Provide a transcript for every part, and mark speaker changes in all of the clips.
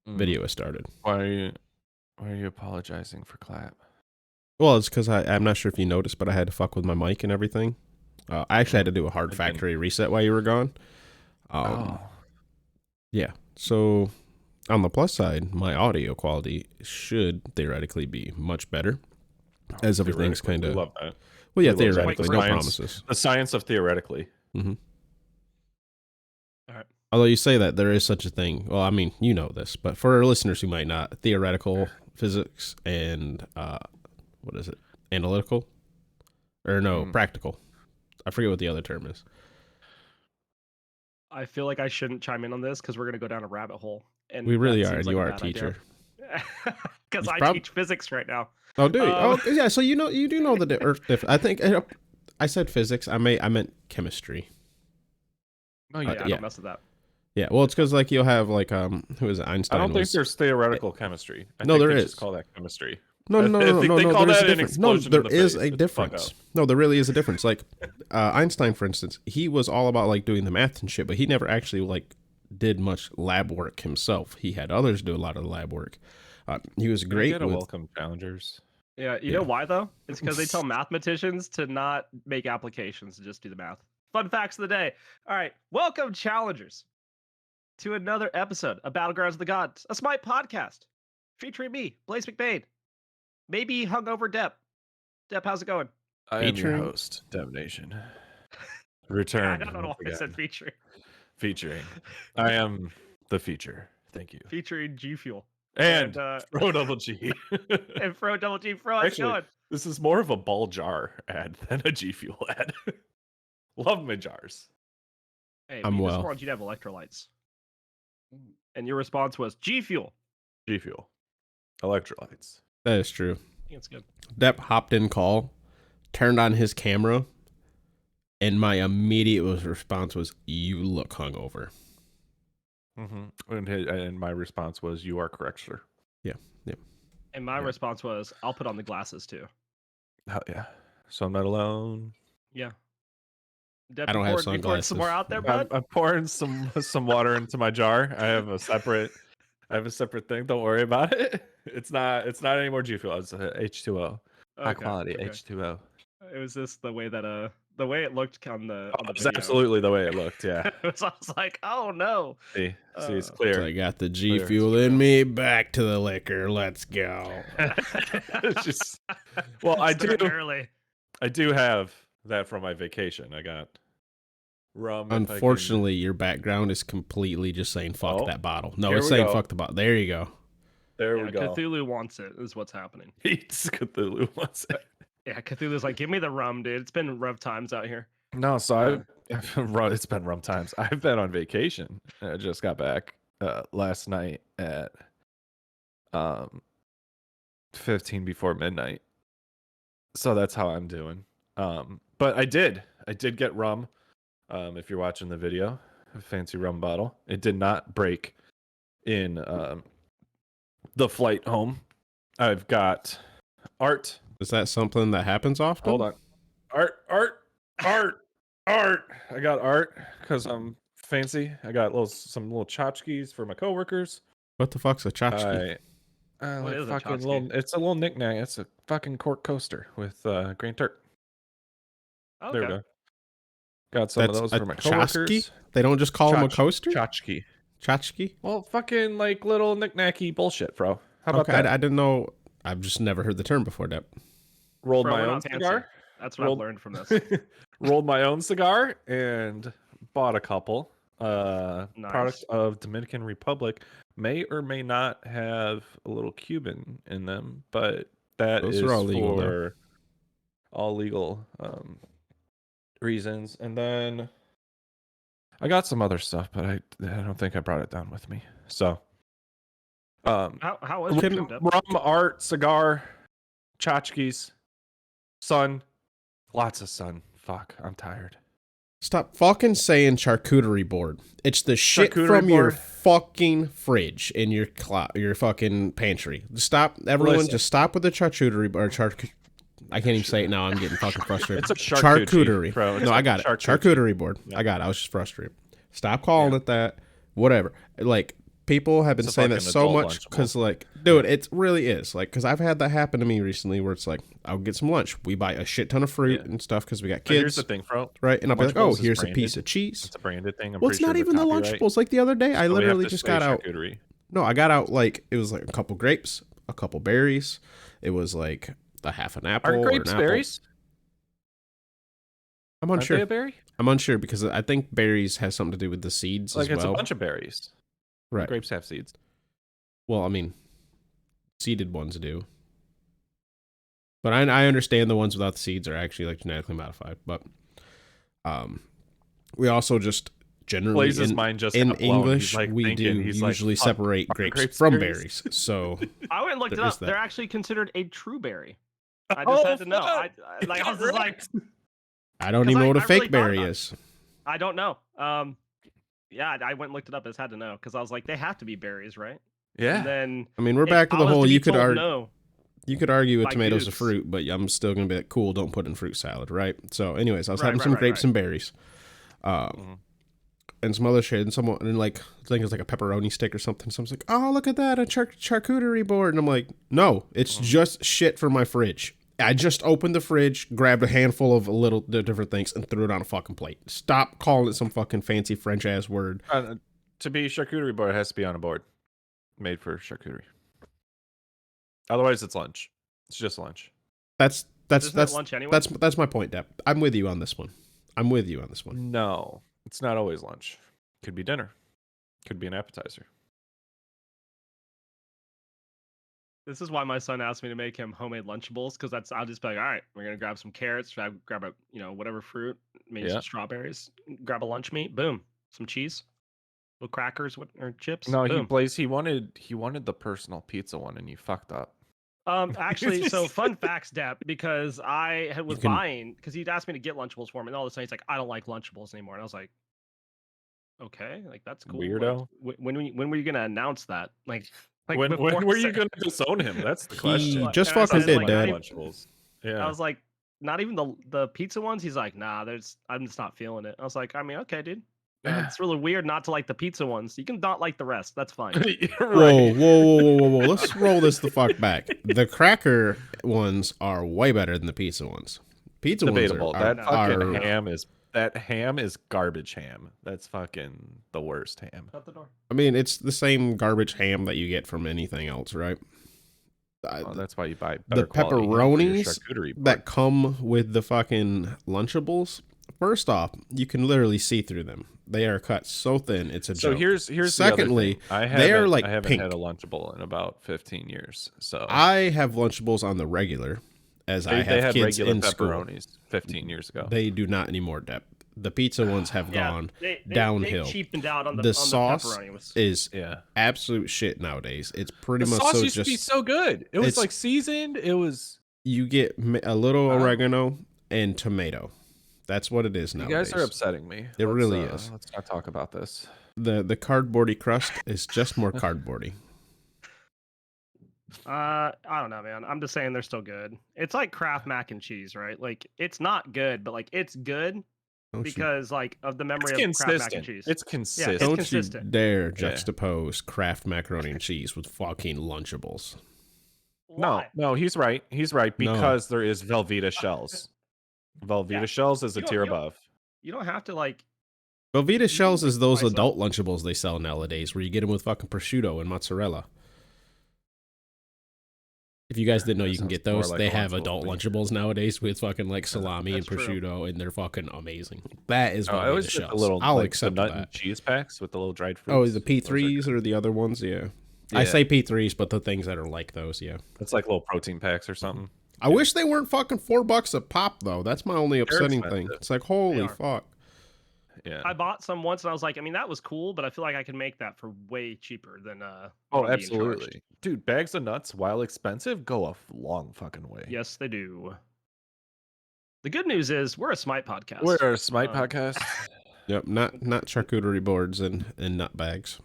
Speaker 1: video is started.
Speaker 2: Why are you apologizing for clap?
Speaker 1: Well, it's because I'm not sure if you noticed, but I had to fuck with my mic and everything. I actually had to do a hard factory reset while you were gone. Yeah. So on the plus side, my audio quality should theoretically be much better, as everything's kind of.
Speaker 2: Love that.
Speaker 1: Well, yeah, theoretically, no promises.
Speaker 2: The science of theoretically.
Speaker 1: Mm-hmm.
Speaker 3: All right.
Speaker 1: Although you say that there is such a thing. Well, I mean, you know this, but for our listeners who might not, theoretical physics and what is it? Analytical? Or no, practical. I forget what the other term is.
Speaker 3: I feel like I shouldn't chime in on this because we're going to go down a rabbit hole. And
Speaker 1: we really are, and you are a teacher.
Speaker 3: Because I teach physics right now.
Speaker 1: Oh, do you? Oh, yeah. So you do know the difference. I think I said physics. I meant chemistry.
Speaker 3: Oh yeah, I don't mess with that.
Speaker 1: Yeah, well, it's because like you'll have like who is it? Einstein.
Speaker 2: I don't think there's theoretical chemistry. I
Speaker 1: no,
Speaker 2: think
Speaker 1: there
Speaker 2: they
Speaker 1: is.
Speaker 2: Just call that chemistry.
Speaker 1: No. There is a difference. No, there really is a difference. Like Einstein, for instance, he was all about like doing the math and shit, but he never actually like did much lab work himself. He had others do a lot of the lab work. He was great.
Speaker 2: Get a welcome challengers.
Speaker 3: Yeah, you know why though? It's because they tell mathematicians to not make applications, to just do the math. Fun facts of the day. All right, welcome challengers to another episode of Battlegrounds of the Gods, a Smite podcast featuring me, Blaise McBain. Maybe hungover Dep. Dep, how's it going?
Speaker 2: I am your host, Dep Nation. Return.
Speaker 3: I don't know why I said featuring.
Speaker 2: Featuring. I am the feature. Thank you.
Speaker 3: Featuring G Fuel.
Speaker 2: And Fro Double G.
Speaker 3: And Fro Double G. Fro, how's it going?
Speaker 2: This is more of a ball jar ad than a G Fuel ad. Love my jars.
Speaker 3: Hey, I just wanted you to have electrolytes. And your response was G Fuel.
Speaker 2: G Fuel. Electrolytes.
Speaker 1: That is true.
Speaker 3: I think it's good.
Speaker 1: Dep hopped in call, turned on his camera, and my immediate response was, "You look hungover."
Speaker 2: And my response was, "You are correct, sir."
Speaker 1: Yeah.
Speaker 3: And my response was, "I'll put on the glasses too."
Speaker 2: Hell yeah. So I'm not alone.
Speaker 3: Yeah.
Speaker 1: Dep, I don't have sunglasses.
Speaker 3: Some more out there, bud?
Speaker 2: I'm pouring some water into my jar. I have a separate thing. Don't worry about it. It's not any more G Fuel. It's H2O. High quality H2O.
Speaker 3: It was just the way that the way it looked on the
Speaker 2: video. Absolutely the way it looked, yeah.
Speaker 3: I was like, oh no.
Speaker 2: See, it's clear.
Speaker 1: So I got the G Fuel in me. Back to the liquor. Let's go.
Speaker 2: It's just I do have that from my vacation. I got rum.
Speaker 1: Unfortunately, your background is completely just saying fuck that bottle. No, it's saying fuck the bottle. There you go.
Speaker 2: There we go.
Speaker 3: Cthulhu wants it, is what's happening.
Speaker 2: Cthulhu wants it.
Speaker 3: Yeah, Cthulhu's like, give me the rum, dude. It's been rough times out here.
Speaker 2: No, so it's been rum times. I've been on vacation. I just got back last night at 15 before midnight. So that's how I'm doing. But I did get rum. If you're watching the video, a fancy rum bottle. It did not break in the flight home. I've got art.
Speaker 1: Is that something that happens often?
Speaker 2: Hold on. Art. I got art because I'm fancy. I got some little tchotchkes for my coworkers.
Speaker 1: What the fuck's a tchotchke?
Speaker 2: It's a little knickknack. It's a fucking cork coaster with Green Turk.
Speaker 3: Okay.
Speaker 2: There we go. Got some of those for my coworkers.
Speaker 1: Tchotchke? They don't just call them a coaster?
Speaker 2: Tchotchke. Well, fucking like little knick-knacky bullshit, bro. How about that?
Speaker 1: I didn't know. I've just never heard the term before, Dep.
Speaker 2: Rolled my own cigar.
Speaker 3: That's what I've learned from this.
Speaker 2: Rolled my own cigar and bought a couple. Product of Dominican Republic. May or may not have a little Cuban in them, but those is all legal, for all legal reasons. And then I got some other stuff, but I don't think I brought it down with me. So
Speaker 3: how was it?
Speaker 2: Rum, art, cigar, tchotchkes, sun, lots of sun. Fuck, I'm tired.
Speaker 1: Stop fucking saying charcuterie board. It's the shit from your fucking fridge in your fucking pantry. Stop, everyone. Listen. Just stop with the charcuterie board. I can't even say it now. I'm getting fucking frustrated.
Speaker 2: It's a charcuterie.
Speaker 1: No, I got it. Charcuterie board. Yeah. I got it. I was just frustrated. Stop calling it that. Whatever. Like, People have been
Speaker 2: It's a
Speaker 1: saying that
Speaker 2: fucking
Speaker 1: so
Speaker 2: adult
Speaker 1: much
Speaker 2: Lunchable.
Speaker 1: because, like, dude, it really is. Like, because I've had that happen to me recently where it's like, I'll get some lunch. We buy a shit ton of fruit and stuff because we got
Speaker 2: But here's
Speaker 1: kids,
Speaker 2: the thing, Fro.
Speaker 1: right? And I'll be like, oh,
Speaker 2: Lunchables is
Speaker 1: here's a
Speaker 2: branded.
Speaker 1: piece of cheese.
Speaker 2: It's a branded thing. I'm
Speaker 1: Well,
Speaker 2: pretty
Speaker 1: it's not
Speaker 2: sure
Speaker 1: even the
Speaker 2: copyright.
Speaker 1: Lunchables. Like, the other day, I
Speaker 2: So we have
Speaker 1: literally
Speaker 2: to
Speaker 1: just
Speaker 2: say
Speaker 1: got out.
Speaker 2: charcuterie.
Speaker 1: No, I got out, like, it was like a couple grapes, a couple berries. It was like a half an apple.
Speaker 2: Are
Speaker 1: or
Speaker 2: grapes
Speaker 1: an apple.
Speaker 2: berries?
Speaker 1: I'm
Speaker 2: Aren't
Speaker 1: unsure.
Speaker 2: they a berry?
Speaker 1: I'm unsure because I think berries has something to do with the seeds
Speaker 2: Like
Speaker 1: as
Speaker 2: it's
Speaker 1: well.
Speaker 2: a bunch of berries.
Speaker 1: Right.
Speaker 2: Grapes have seeds.
Speaker 1: Well, I mean, seeded ones do. But I understand the ones without the seeds are actually like genetically modified. But we also just generally
Speaker 2: Blaise's mind just
Speaker 1: in
Speaker 2: got blown.
Speaker 1: English
Speaker 2: He's like
Speaker 1: we
Speaker 2: thinking,
Speaker 1: do
Speaker 2: he's
Speaker 1: usually
Speaker 2: like, "Fuck,
Speaker 1: separate
Speaker 2: are
Speaker 1: grapes from
Speaker 2: berries?"
Speaker 1: berries. So
Speaker 3: I went and looked it
Speaker 1: there is
Speaker 3: up.
Speaker 1: that.
Speaker 3: They're actually considered a true berry. I just had to know. I was just like,
Speaker 1: I don't even know what a
Speaker 3: I
Speaker 1: fake
Speaker 3: really
Speaker 1: berry
Speaker 3: thought
Speaker 1: is.
Speaker 3: I don't know. Yeah, I went and looked it up. I just had to know because I was like, they have to be berries, right?
Speaker 2: Yeah.
Speaker 3: And then
Speaker 1: I mean, we're
Speaker 3: if
Speaker 1: back to
Speaker 3: I
Speaker 1: the
Speaker 3: was
Speaker 1: whole
Speaker 3: be
Speaker 1: you could
Speaker 3: told
Speaker 1: argue.
Speaker 3: no,
Speaker 1: You could argue with
Speaker 3: by
Speaker 1: tomatoes a
Speaker 3: Dukes.
Speaker 1: fruit, but I'm still gonna be like, cool. Don't put in fruit salad, right? So, anyways, I was
Speaker 3: Right,
Speaker 1: having
Speaker 3: right,
Speaker 1: some
Speaker 3: right,
Speaker 1: grapes
Speaker 3: right.
Speaker 1: and berries, and some other shit, and someone and like I think it was like a pepperoni stick or something. So I was like, oh, look at that, a charcuterie board, and I'm like, no, it's just shit from my fridge. I just opened the fridge, grabbed a handful of little different things, and threw it on a fucking plate. Stop calling it some fucking fancy French ass word.
Speaker 2: To be charcuterie board, it has to be on a board made for charcuterie. Otherwise, it's lunch. It's just lunch.
Speaker 3: Isn't it lunch anyway?
Speaker 1: That's my point, Dep. I'm with you on this one.
Speaker 2: No, it's not always lunch. Could be dinner. Could be an appetizer.
Speaker 3: This is why my son asked me to make him homemade Lunchables because I'll just be like, all right, we're gonna grab some carrots, grab a whatever fruit, maybe some strawberries, grab a lunch meat, boom, some cheese, little crackers or chips.
Speaker 2: No,
Speaker 3: boom.
Speaker 2: he wanted the personal pizza one, and you fucked up.
Speaker 3: Actually, so fun facts, Dep, because I was buying because he'd asked me to get Lunchables for him, and all of a sudden he's like, I don't like Lunchables anymore, and I was like, okay, like that's cool.
Speaker 2: Weirdo.
Speaker 3: Like, when were you gonna announce that? Like
Speaker 2: when were you gonna disown him? That's the question.
Speaker 1: He just
Speaker 3: And I
Speaker 1: fucking
Speaker 3: said,
Speaker 1: did,
Speaker 3: like,
Speaker 1: Dad.
Speaker 2: Lunchables. Yeah.
Speaker 3: I was like, not even the pizza ones. He's like, nah, I'm just not feeling it. I was like, I mean, okay, dude. It's really weird not to like the pizza ones. You can not like the rest. That's fine.
Speaker 1: Right. Whoa. Let's roll this the fuck back. The cracker ones are way better than the pizza ones. Pizza
Speaker 2: Debatable.
Speaker 1: ones
Speaker 2: That ham is garbage ham. That's fucking the worst ham.
Speaker 3: Shut the door.
Speaker 1: I mean, it's the same garbage ham that you get from anything else, right?
Speaker 2: Well, that's why you buy
Speaker 1: the
Speaker 2: better quality ham for your
Speaker 1: pepperonis
Speaker 2: charcuterie board.
Speaker 1: that come with the fucking Lunchables. First off, you can literally see through them. They are cut so thin, it's a
Speaker 2: So
Speaker 1: joke.
Speaker 2: here's
Speaker 1: Secondly,
Speaker 2: the other thing.
Speaker 1: they are like
Speaker 2: I haven't
Speaker 1: pink.
Speaker 2: had a Lunchable in about 15 years. So
Speaker 1: I have Lunchables on the regular, as I
Speaker 2: they
Speaker 1: have
Speaker 2: had
Speaker 1: kids
Speaker 2: regular
Speaker 1: in school.
Speaker 2: pepperonis 15 years ago.
Speaker 1: They do not anymore, Dep. The pizza ones have gone
Speaker 3: they
Speaker 1: downhill.
Speaker 3: They cheapened out on
Speaker 1: The
Speaker 3: the
Speaker 1: sauce
Speaker 3: pepperoni.
Speaker 1: is absolute shit nowadays. It's pretty
Speaker 2: The
Speaker 1: much
Speaker 2: sauce
Speaker 1: so
Speaker 2: used
Speaker 1: just
Speaker 2: to be so good. It was like seasoned. It was.
Speaker 1: You get a little oregano and tomato. That's what it is nowadays.
Speaker 2: You guys are upsetting me.
Speaker 1: It really is.
Speaker 2: Let's not talk about this.
Speaker 1: The cardboardy crust is just more cardboardy.
Speaker 3: I don't know, man. I'm just saying they're still good. It's like Kraft mac and cheese, right? Like it's not good, but like it's good because like of the memory of Kraft mac and cheese.
Speaker 2: It's consistent.
Speaker 3: Yeah,
Speaker 1: Don't
Speaker 3: consistent.
Speaker 1: you dare juxtapose Kraft macaroni and cheese with fucking Lunchables.
Speaker 3: Why?
Speaker 2: No, he's right. He's right because there is Velveeta shells. Velveeta shells is a tier above.
Speaker 3: You don't have to like.
Speaker 1: Velveeta shells is those adult Lunchables they sell nowadays, where you get them with fucking prosciutto and mozzarella. If you guys didn't know, you can get those.
Speaker 2: Like
Speaker 1: they have adult Lunchables nowadays with fucking like salami and prosciutto, and they're fucking amazing. That is Velveeta shells.
Speaker 2: The little,
Speaker 1: I'll
Speaker 2: like,
Speaker 1: accept
Speaker 2: the nut
Speaker 1: that.
Speaker 2: and cheese packs with the little dried fruits.
Speaker 1: Oh, the P3s or the other ones? Yeah. I say P3s, but the things that are like those, yeah.
Speaker 2: It's like little protein packs or something.
Speaker 1: I wish they weren't fucking $4 a pop, though. That's my only upsetting thing. It's like, holy fuck.
Speaker 2: Yeah.
Speaker 3: I bought some once and I was like, I mean, that was cool, but I feel like I can make that for way cheaper than
Speaker 2: Oh, absolutely. Dude, bags of nuts, while expensive, go a long fucking way.
Speaker 3: Yes, they do. The good news is we're a Smite podcast.
Speaker 2: We're a Smite podcast.
Speaker 1: Yep, not charcuterie boards and nut bags.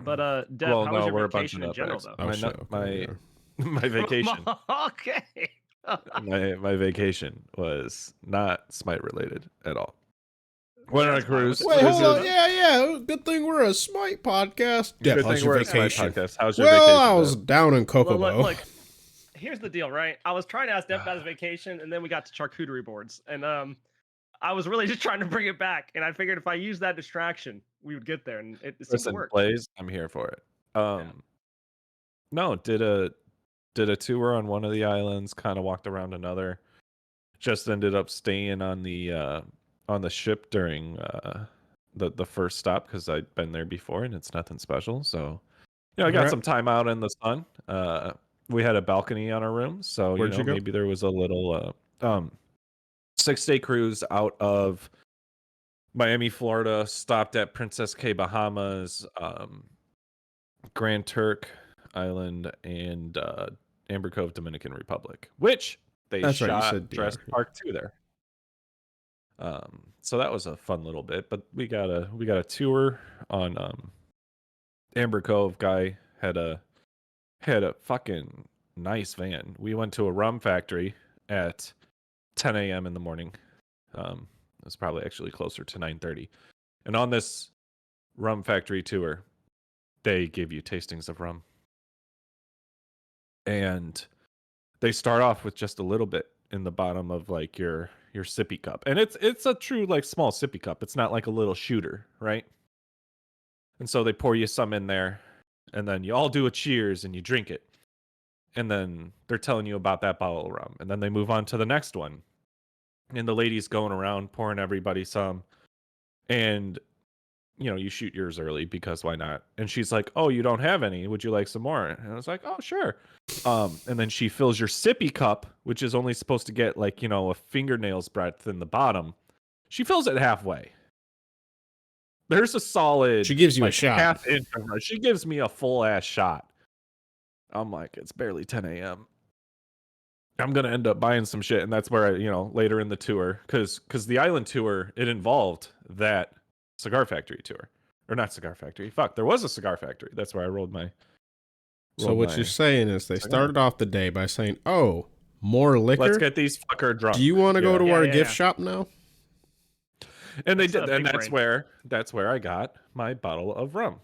Speaker 3: But Deb, how was your vacation in general, though?
Speaker 2: My vacation.
Speaker 3: Okay.
Speaker 2: my vacation was not Smite related at all. Went on a cruise.
Speaker 1: Wait, hold on. Yeah. Good thing we're a Smite podcast.
Speaker 2: Good
Speaker 1: how's
Speaker 2: thing
Speaker 1: your
Speaker 2: we're
Speaker 1: vacation?
Speaker 2: a Smite podcast. How's your
Speaker 1: well,
Speaker 2: vacation?
Speaker 1: I was down in Kokomo.
Speaker 3: Look, here's the deal, right? I was trying to ask Dep about his vacation, and then we got to charcuterie boards, and I was really just trying to bring it back, and I figured if I use that distraction, we would get there, and it seemed to work.
Speaker 2: Blaise, I'm here for it. No, did a tour on one of the islands, kind of walked around another. Just ended up staying on the ship during the first stop because I'd been there before and it's nothing special. So I got some time out in the sun. We had a balcony on our room, so
Speaker 1: Where'd you go?
Speaker 2: Maybe there was a little 6-day cruise out of Miami, Florida. Stopped at Princess Cay, Bahamas, Grand Turk Island, and Amber Cove, Dominican Republic, which they shot Jurassic Park 2 there. So that was a fun little bit, but we got a tour on Amber Cove. Guy had a fucking nice van. We went to a rum factory at 10 a.m. in the morning. It was probably actually closer to 9:30. And on this rum factory tour, they give you tastings of rum. And they start off with just a little bit in the bottom of like your sippy cup. And it's a true like small sippy cup. It's not like a little shooter, right? And so they pour you some in there, and then you all do a cheers and you drink it. And then they're telling you about that bottle of rum. And then they move on to the next one. And the lady's going around pouring everybody some. And you shoot yours early because why not? And she's like, "Oh, you don't have any. Would you like some more?" And I was like, "Oh, sure." And then she fills your sippy cup, which is only supposed to get like, a fingernail's breadth in the bottom. She fills it halfway. There's a solid.
Speaker 1: She gives you a shot.
Speaker 2: Half inch of her. She gives me a full ass shot. I'm like, it's barely 10 a.m. I'm gonna end up buying some shit, and that's where I, later in the tour, because the island tour, it involved that cigar factory tour, or not cigar factory. Fuck, there was a cigar factory. That's where I rolled my.
Speaker 1: So what you're saying is they started off the day by saying, "Oh, more liquor.
Speaker 2: Let's get these fucker drunk.
Speaker 1: Do you want to go to our gift shop now?"
Speaker 2: And they did, and that's where I got my bottle of rum.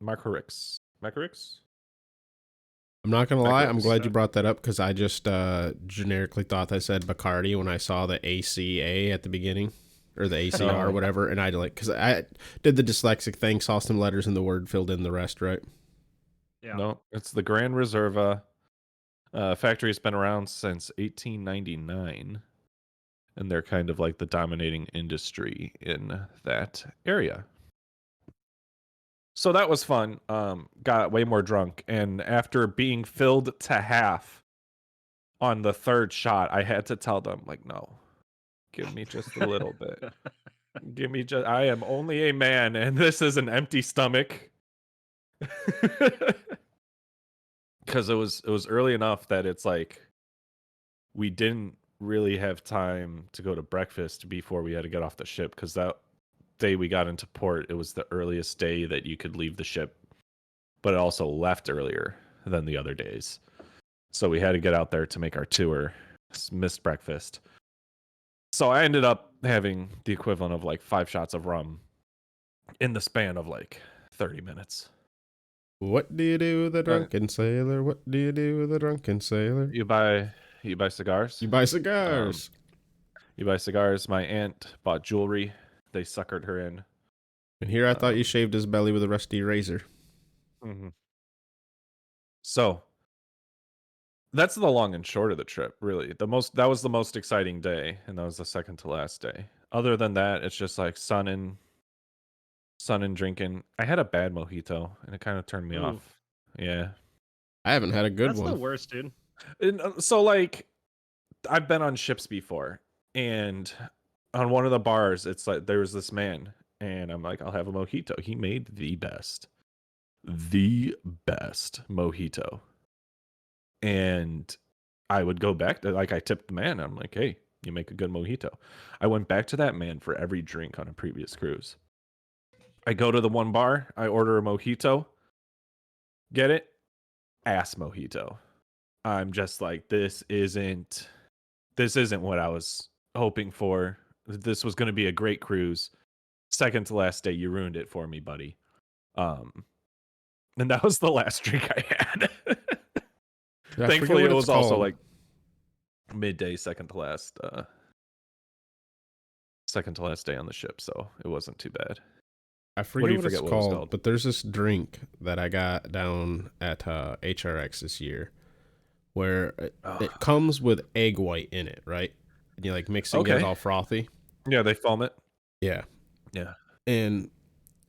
Speaker 2: Macarix.
Speaker 1: I'm not gonna lie. I'm glad you brought that up because I just generically thought I said Bacardi when I saw the ACA at the beginning, or the ACR or whatever, and I because I did the dyslexic thing, saw some letters in the word, filled in the rest, right?
Speaker 3: Yeah.
Speaker 2: No, it's the Grand Reserva. Factory's been around since 1899, and they're kind of like the dominating industry in that area. So that was fun. Got way more drunk, and after being filled to half on the third shot, I had to tell them, like, no, give me just a little bit. Give me just. I am only a man, and this is an empty stomach. Because it was early enough that it's like we didn't really have time to go to breakfast before we had to get off the ship, because that day we got into port, it was the earliest day that you could leave the ship, but it also left earlier than the other days. So we had to get out there to make our tour. Missed breakfast. So I ended up having the equivalent of like 5 shots of rum in the span of like 30 minutes.
Speaker 1: What do you do with a drunken sailor? What do you do with a drunken sailor?
Speaker 2: You buy cigars.
Speaker 1: You buy cigars.
Speaker 2: My aunt bought jewelry. They suckered her in.
Speaker 1: And here I thought you shaved his belly with a rusty razor.
Speaker 2: Mm-hmm. So that's the long and short of the trip, really. That was the most exciting day, and that was the second to last day. Other than that, it's just like sun and drinking. I had a bad mojito, and it kind of turned me off. Yeah.
Speaker 1: I haven't had a good one.
Speaker 3: That's the worst, dude.
Speaker 2: And, so, like, I've been on ships before, and on one of the bars, it's like there was this man, and I'm like, I'll have a mojito. He made the best mojito. And I would go back to, like, I tipped the man. I'm like, hey, you make a good mojito. I went back to that man for every drink on a previous cruise. I go to the one bar, I order a mojito. Get it? Ass mojito. I'm just like, this isn't what I was hoping for. this was going to be a great cruise. Second to last day, you ruined it for me, buddy. And that was the last drink I had. Thankfully, it was also like midday, second to last day on the ship, so it wasn't too bad.
Speaker 1: I forget what it's called, but there's this drink that I got down at HRX this year where it comes with egg white in it, right? And you like mix it and get it all frothy.
Speaker 2: Yeah, they foam it.
Speaker 1: Yeah.
Speaker 2: Yeah.
Speaker 1: And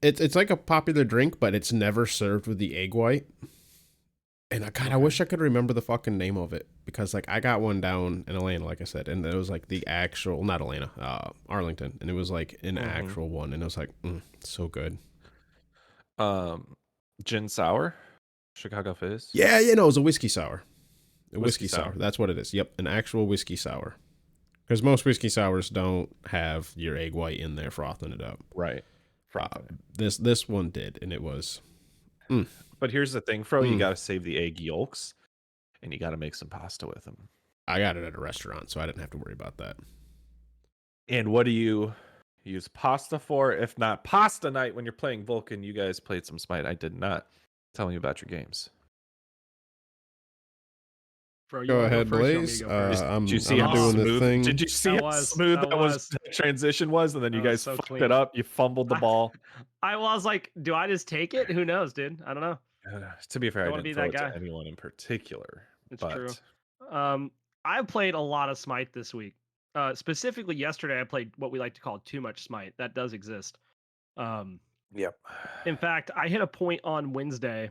Speaker 1: it's like a popular drink, but it's never served with the egg white. And I wish I could remember the fucking name of it, because like I got one down in Atlanta, like I said, and it was like the actual, not Atlanta, Arlington, and it was like an actual one, and it was like so good.
Speaker 2: Gin sour, Chicago Fizz.
Speaker 1: Yeah, it was a whiskey sour. Whiskey sour. That's what it is. Yep, an actual whiskey sour. Because most whiskey sours don't have your egg white in there frothing it up.
Speaker 2: Right.
Speaker 1: This one did, and it was.
Speaker 2: But here's the thing, Fro, you got to save the egg yolks, and you got to make some pasta with them.
Speaker 1: I got it at a restaurant, so I didn't have to worry about that.
Speaker 2: And what do you use pasta for, if not pasta night when you're playing Vulcan? You guys played some Smite. I did not. Tell me about your games.
Speaker 3: Bro,
Speaker 1: go ahead, Blaise.
Speaker 2: Did you see how
Speaker 1: doing
Speaker 2: smooth?
Speaker 1: The thing?
Speaker 2: Did you see how smooth that transition was? And then you guys fucked it up. You fumbled the ball.
Speaker 3: I was like, do I just take it? Who knows, dude? I don't know.
Speaker 2: To be fair, I didn't throw it to anyone in particular.
Speaker 3: It's true. I played a lot of Smite this week. Specifically yesterday, I played what we like to call too much Smite. That does exist.
Speaker 2: Yep.
Speaker 3: In fact, I hit a point on Wednesday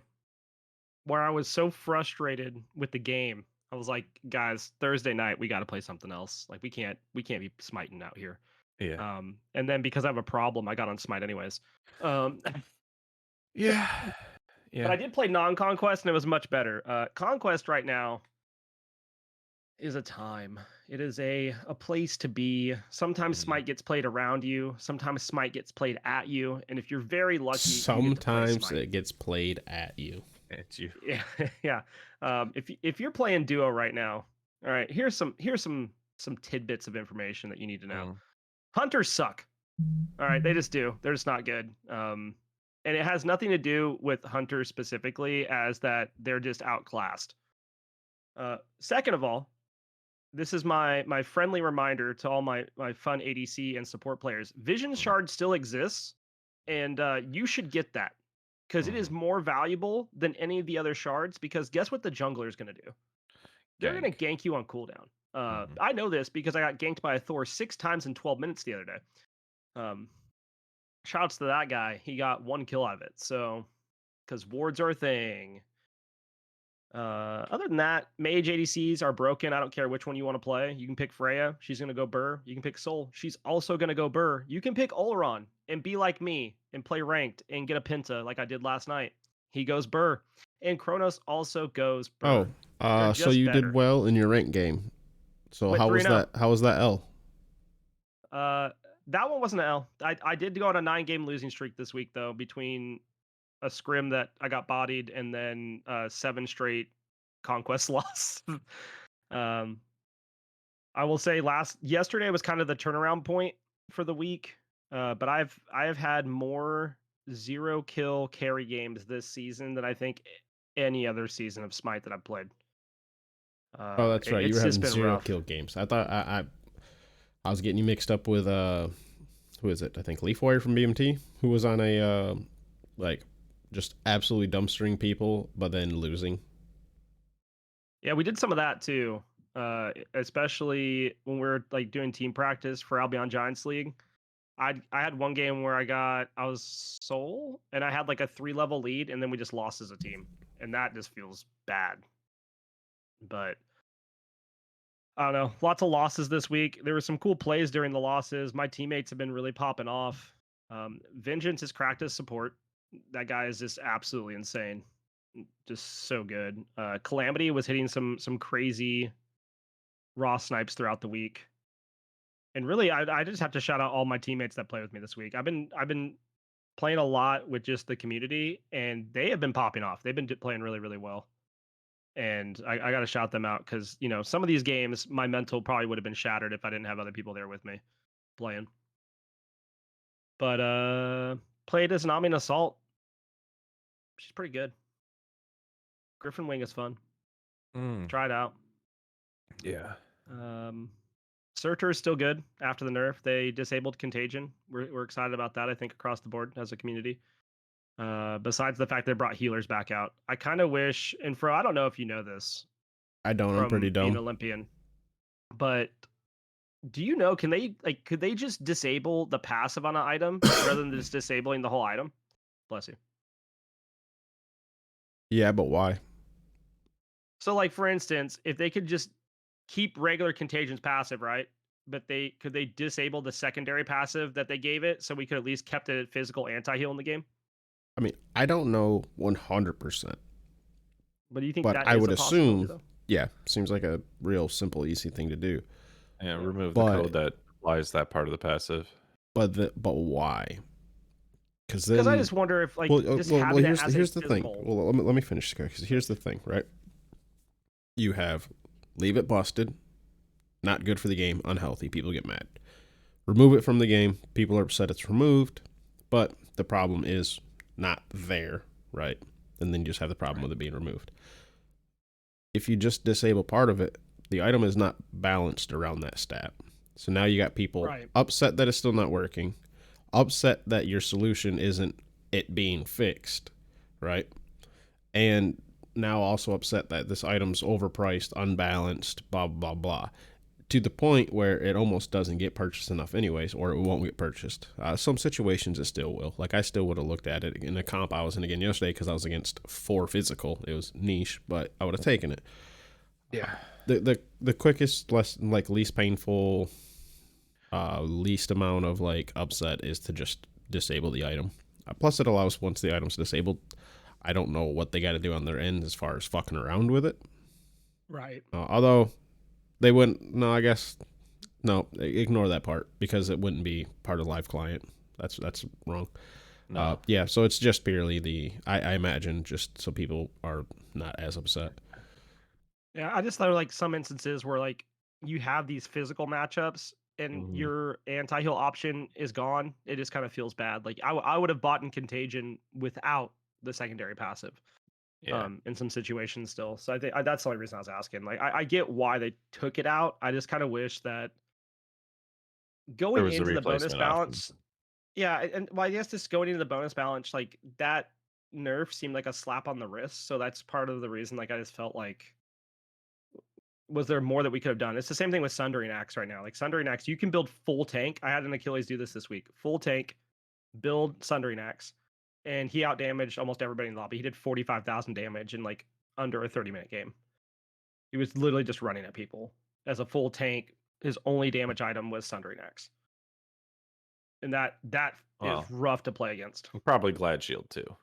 Speaker 3: where I was so frustrated with the game. I was like, guys, Thursday night we got to play something else. Like we can't be smiting out here.
Speaker 2: Yeah.
Speaker 3: And then because I have a problem, I got on Smite anyways.
Speaker 2: Yeah.
Speaker 3: But I did play non-Conquest and it was much better. Conquest right now is a time. It is a place to be. Sometimes Smite gets played around you. Sometimes Smite gets played at you. And if you're very lucky,
Speaker 1: sometimes it gets played at you.
Speaker 2: At you.
Speaker 3: Yeah, yeah. If you're playing duo right now, all right. Here's some tidbits of information that you need to know. Hunters suck. All right, they just do. They're just not good. And it has nothing to do with Hunters specifically, as that they're just outclassed. Second of all, this is my friendly reminder to all my fun ADC and support players. Vision Shard still exists, and you should get that, because it is more valuable than any of the other shards, because guess what the jungler is going to do? They're going to gank you on cooldown. I know this because I got ganked by a Thor 6 times in 12 minutes the other day. Shouts to that guy. He got 1 kill out of it. So, because wards are a thing. Other than that, mage ADCs are broken. I don't care which one you want to play. You can pick Freya. She's going to go Burr. You can pick Sol. She's also going to go Burr. You can pick Oleron and be like me and play ranked and get a Penta like I did last night. He goes Burr. And Kronos also goes Burr.
Speaker 1: So you did well in your rank game. So how was that? How was that L?
Speaker 3: That one wasn't an L. I did go on a 9-game losing streak this week, though, between a scrim that I got bodied and then 7 straight conquest loss. I will say yesterday was kind of the turnaround point for the week. But I have had more 0-kill carry games this season than I think any other season of Smite that I've played.
Speaker 1: That's right. You were having 0-kill games. I thought I was getting you mixed up with who is it? I think Leaf Warrior from BMT, who was on a just absolutely dumpstering people, but then losing.
Speaker 3: Yeah, we did some of that too. Especially when we were like doing team practice for Albion Giants League. I had one game where I was Sol and I had like a 3-level lead, and then we just lost as a team, and that just feels bad. But I don't know. Lots of losses this week. There were some cool plays during the losses. My teammates have been really popping off. Vengeance has cracked his support. That guy is just absolutely insane. Just so good. Calamity was hitting some crazy raw snipes throughout the week. And really, I just have to shout out all my teammates that play with me this week. I've been playing a lot with just the community, and they have been popping off. They've been playing really, really well. And I got to shout them out because, some of these games, my mental probably would have been shattered if I didn't have other people there with me. playing. But played as Nami in Assault. She's pretty good. Griffin Wing is fun. Try it out.
Speaker 2: Yeah.
Speaker 3: Surtur is still good after the nerf. They disabled Contagion. We're excited about that, I think, across the board as a community. Besides the fact they brought healers back out. I kind of wish, and Fro, I don't know if you know this.
Speaker 1: I don't. I'm pretty dumb.
Speaker 3: Being Olympian. But do you know, could they just disable the passive on an item rather than just disabling the whole item? Bless you.
Speaker 1: Yeah, but why?
Speaker 3: So, like, for instance, if they could just keep regular Contagions passive, right? But could they disable the secondary passive that they gave it so we could at least kept it physical anti-heal in the game?
Speaker 1: I mean, I don't know 100%.
Speaker 3: But do you think
Speaker 1: but
Speaker 3: that
Speaker 1: I
Speaker 3: is
Speaker 1: would
Speaker 3: a
Speaker 1: assume,
Speaker 3: though?
Speaker 1: Yeah, seems like a real simple, easy thing to do.
Speaker 2: Yeah, remove the code that applies that part of the passive.
Speaker 1: But why? Because
Speaker 3: I just wonder if here's
Speaker 1: the thing. Well, let me finish this, because here's the thing, right? You have leave it busted, not good for the game, unhealthy, people get mad. Remove it from the game, people are upset it's removed, but the problem is not there, right? And then you just have the problem with it being removed. If you just disable part of it, the item is not balanced around that stat. So now you got people upset that it's still not working, upset that your solution isn't it being fixed, right? And now also upset that this item's overpriced, unbalanced, blah, blah, blah, to the point where it almost doesn't get purchased enough anyways, or it won't get purchased. Some situations it still will. Like, I still would have looked at it in a comp I was in again yesterday because I was against 4 physical. It was niche, but I would have taken it.
Speaker 2: Yeah.
Speaker 1: The quickest, least painful, least amount of upset is to just disable the item. Plus, it allows, once the item's disabled, I don't know what they got to do on their end as far as fucking around with it.
Speaker 3: Right.
Speaker 1: Although they wouldn't. No, I guess no. Ignore that part because it wouldn't be part of live client. That's wrong.
Speaker 2: No.
Speaker 1: Yeah. So it's just purely I imagine just so people are not as upset.
Speaker 3: Yeah, I just thought some instances where you have these physical matchups and your anti-heal option is gone. It just kind of feels bad. I would have bought in Contagion without the secondary passive.
Speaker 2: Yeah.
Speaker 3: In some situations still. So I think that's the only reason I was asking. I get why they took it out. I just kind of wish that going into the bonus balance. Yeah, and I guess just going into the bonus balance, that nerf seemed like a slap on the wrist. So that's part of the reason. I just felt was there more that we could have done? It's the same thing with Sundering Axe right now. Sundering Axe, you can build full tank. I had an Achilles do this week. Full tank, build Sundering Axe. And he outdamaged almost everybody in the lobby. He did 45,000 damage in under a 30-minute game. He was literally just running at people as a full tank. His only damage item was Sundering Axe, and that is rough to play against.
Speaker 2: Probably Glad Shield too.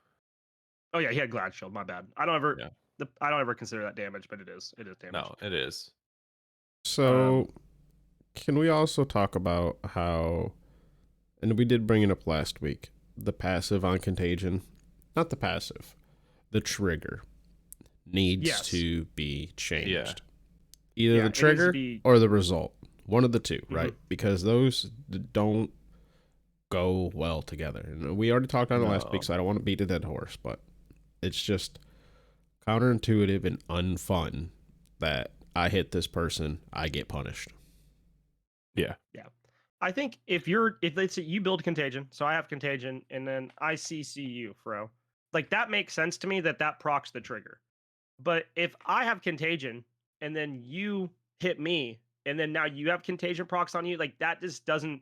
Speaker 3: Oh yeah, he had Glad Shield. My bad. I don't ever consider that damage, but it is damage.
Speaker 2: No, it is.
Speaker 1: So, can we also talk about how, and we did bring it up last week, the passive on Contagion, not the passive, the trigger needs to be changed. Either the trigger or the result, one of the two, right? Because those don't go well together. And we already talked on it last week, so I don't want to beat a dead horse, but it's just counterintuitive and unfun that I hit this person, I get punished.
Speaker 2: Yeah.
Speaker 3: I think if let's say you build Contagion, so I have Contagion, and then I CC you, Fro, that makes sense to me that procs the trigger. But if I have Contagion and then you hit me, and then now you have Contagion procs on you, that just doesn't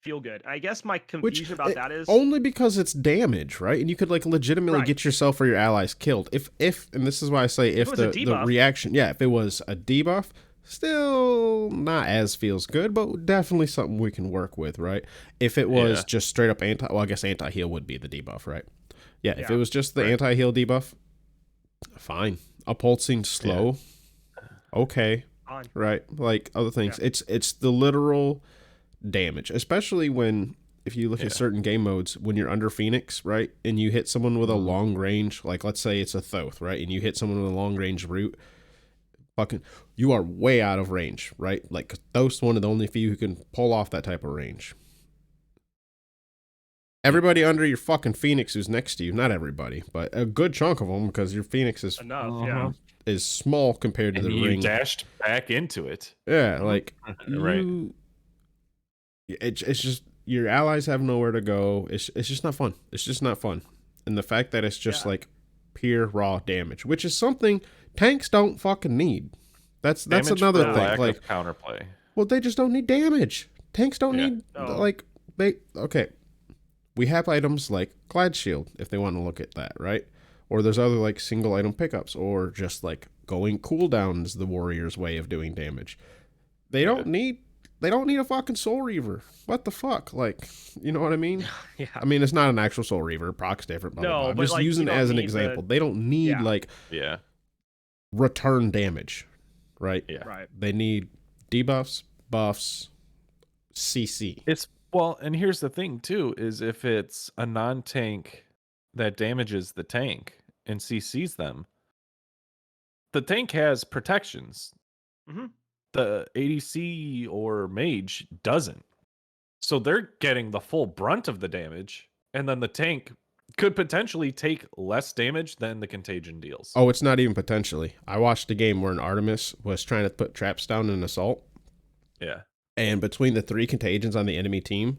Speaker 3: feel good. I guess my confusion about that is
Speaker 1: only because it's damage, right? And you could legitimately get yourself or your allies killed. If and this is why I say if the reaction, if it was a debuff, still not as feels good, but definitely something we can work with, right? If it was just straight up I guess anti-heal would be the debuff, right? Yeah, if it was just the anti-heal debuff, fine. A pulsing slow, okay,
Speaker 3: fine.
Speaker 1: Right? Other things, it's the literal damage, especially if you look at certain game modes, when you're under Phoenix, right, and you hit someone with a long range, let's say it's a Thoth, right, and you hit someone with a long range root, fucking, you are way out of range, right? Like, Thoth's one of the only few who can pull off that type of range. Everybody under your fucking Phoenix who's next to you, not everybody, but a good chunk of them, because your Phoenix is is small compared to the ring.
Speaker 2: You dashed back into it.
Speaker 1: Yeah, like
Speaker 2: right.
Speaker 1: It's just your allies have nowhere to go. It's just not fun. It's just not fun, and the fact that it's just like pure raw damage, which is something tanks don't fucking need. That's another thing. Like
Speaker 2: counterplay.
Speaker 1: Well, they just don't need damage. Tanks don't need like they okay. We have items like Glad Shield, if they want to look at that, right? Or there's other like single item pickups, or just like going cooldown is the warrior's way of doing damage. They don't need a fucking Soul Reaver. What the fuck? Like, you know what I mean?
Speaker 3: Yeah.
Speaker 1: I mean, it's not an actual Soul Reaver. Proc's different. Blah, blah, blah. I'm just using it as an example. They don't need return damage, right?
Speaker 2: Yeah.
Speaker 3: Right.
Speaker 1: They need debuffs, buffs, CC.
Speaker 2: Well, and here's the thing too, is if it's a non-tank that damages the tank and CCs them, the tank has protections.
Speaker 3: Mm-hmm.
Speaker 2: The ADC or mage doesn't. So they're getting the full brunt of the damage, and then the tank could potentially take less damage than the contagion deals.
Speaker 1: Oh, it's not even potentially. I watched a game where an Artemis was trying to put traps down in an assault.
Speaker 2: Yeah.
Speaker 1: And between the 3 contagions on the enemy team,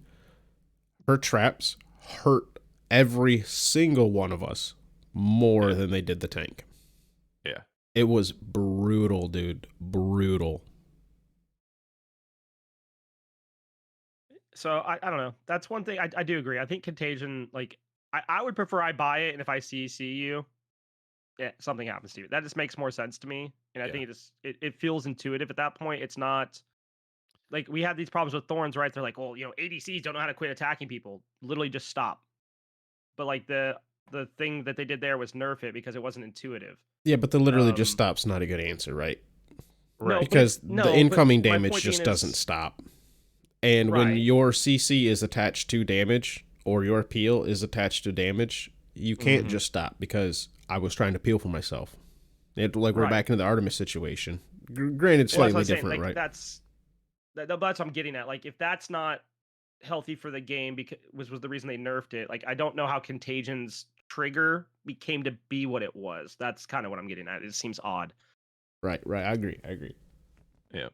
Speaker 1: her traps hurt every single one of us more than they did the tank.
Speaker 2: Yeah.
Speaker 1: It was brutal, dude. Brutal.
Speaker 3: So I don't know. That's one thing I do agree. I think contagion, like I would prefer I buy it, and if I see you, something happens to you. That just makes more sense to me. And I think it feels intuitive at that point. It's not like we had these problems with Thorns, right? They're like, well, ADCs don't know how to quit attacking people. Literally just stop. But like the thing that they did there was nerf it because it wasn't intuitive.
Speaker 1: Yeah, but the literally just stop's not a good answer, right?
Speaker 3: Right.
Speaker 1: Because the incoming damage just doesn't stop. And when your CC is attached to damage, or your peel is attached to damage, you can't just stop, because I was trying to peel for myself. We're back into the Artemis situation. Granted, slightly different, right?
Speaker 3: That's what I'm getting at. Like, if that's not healthy for the game, because was the reason they nerfed it. Like, I don't know how Contagion's trigger came to be what it was. That's kind of what I'm getting at. It seems odd.
Speaker 1: Right. I agree.
Speaker 2: Yeah.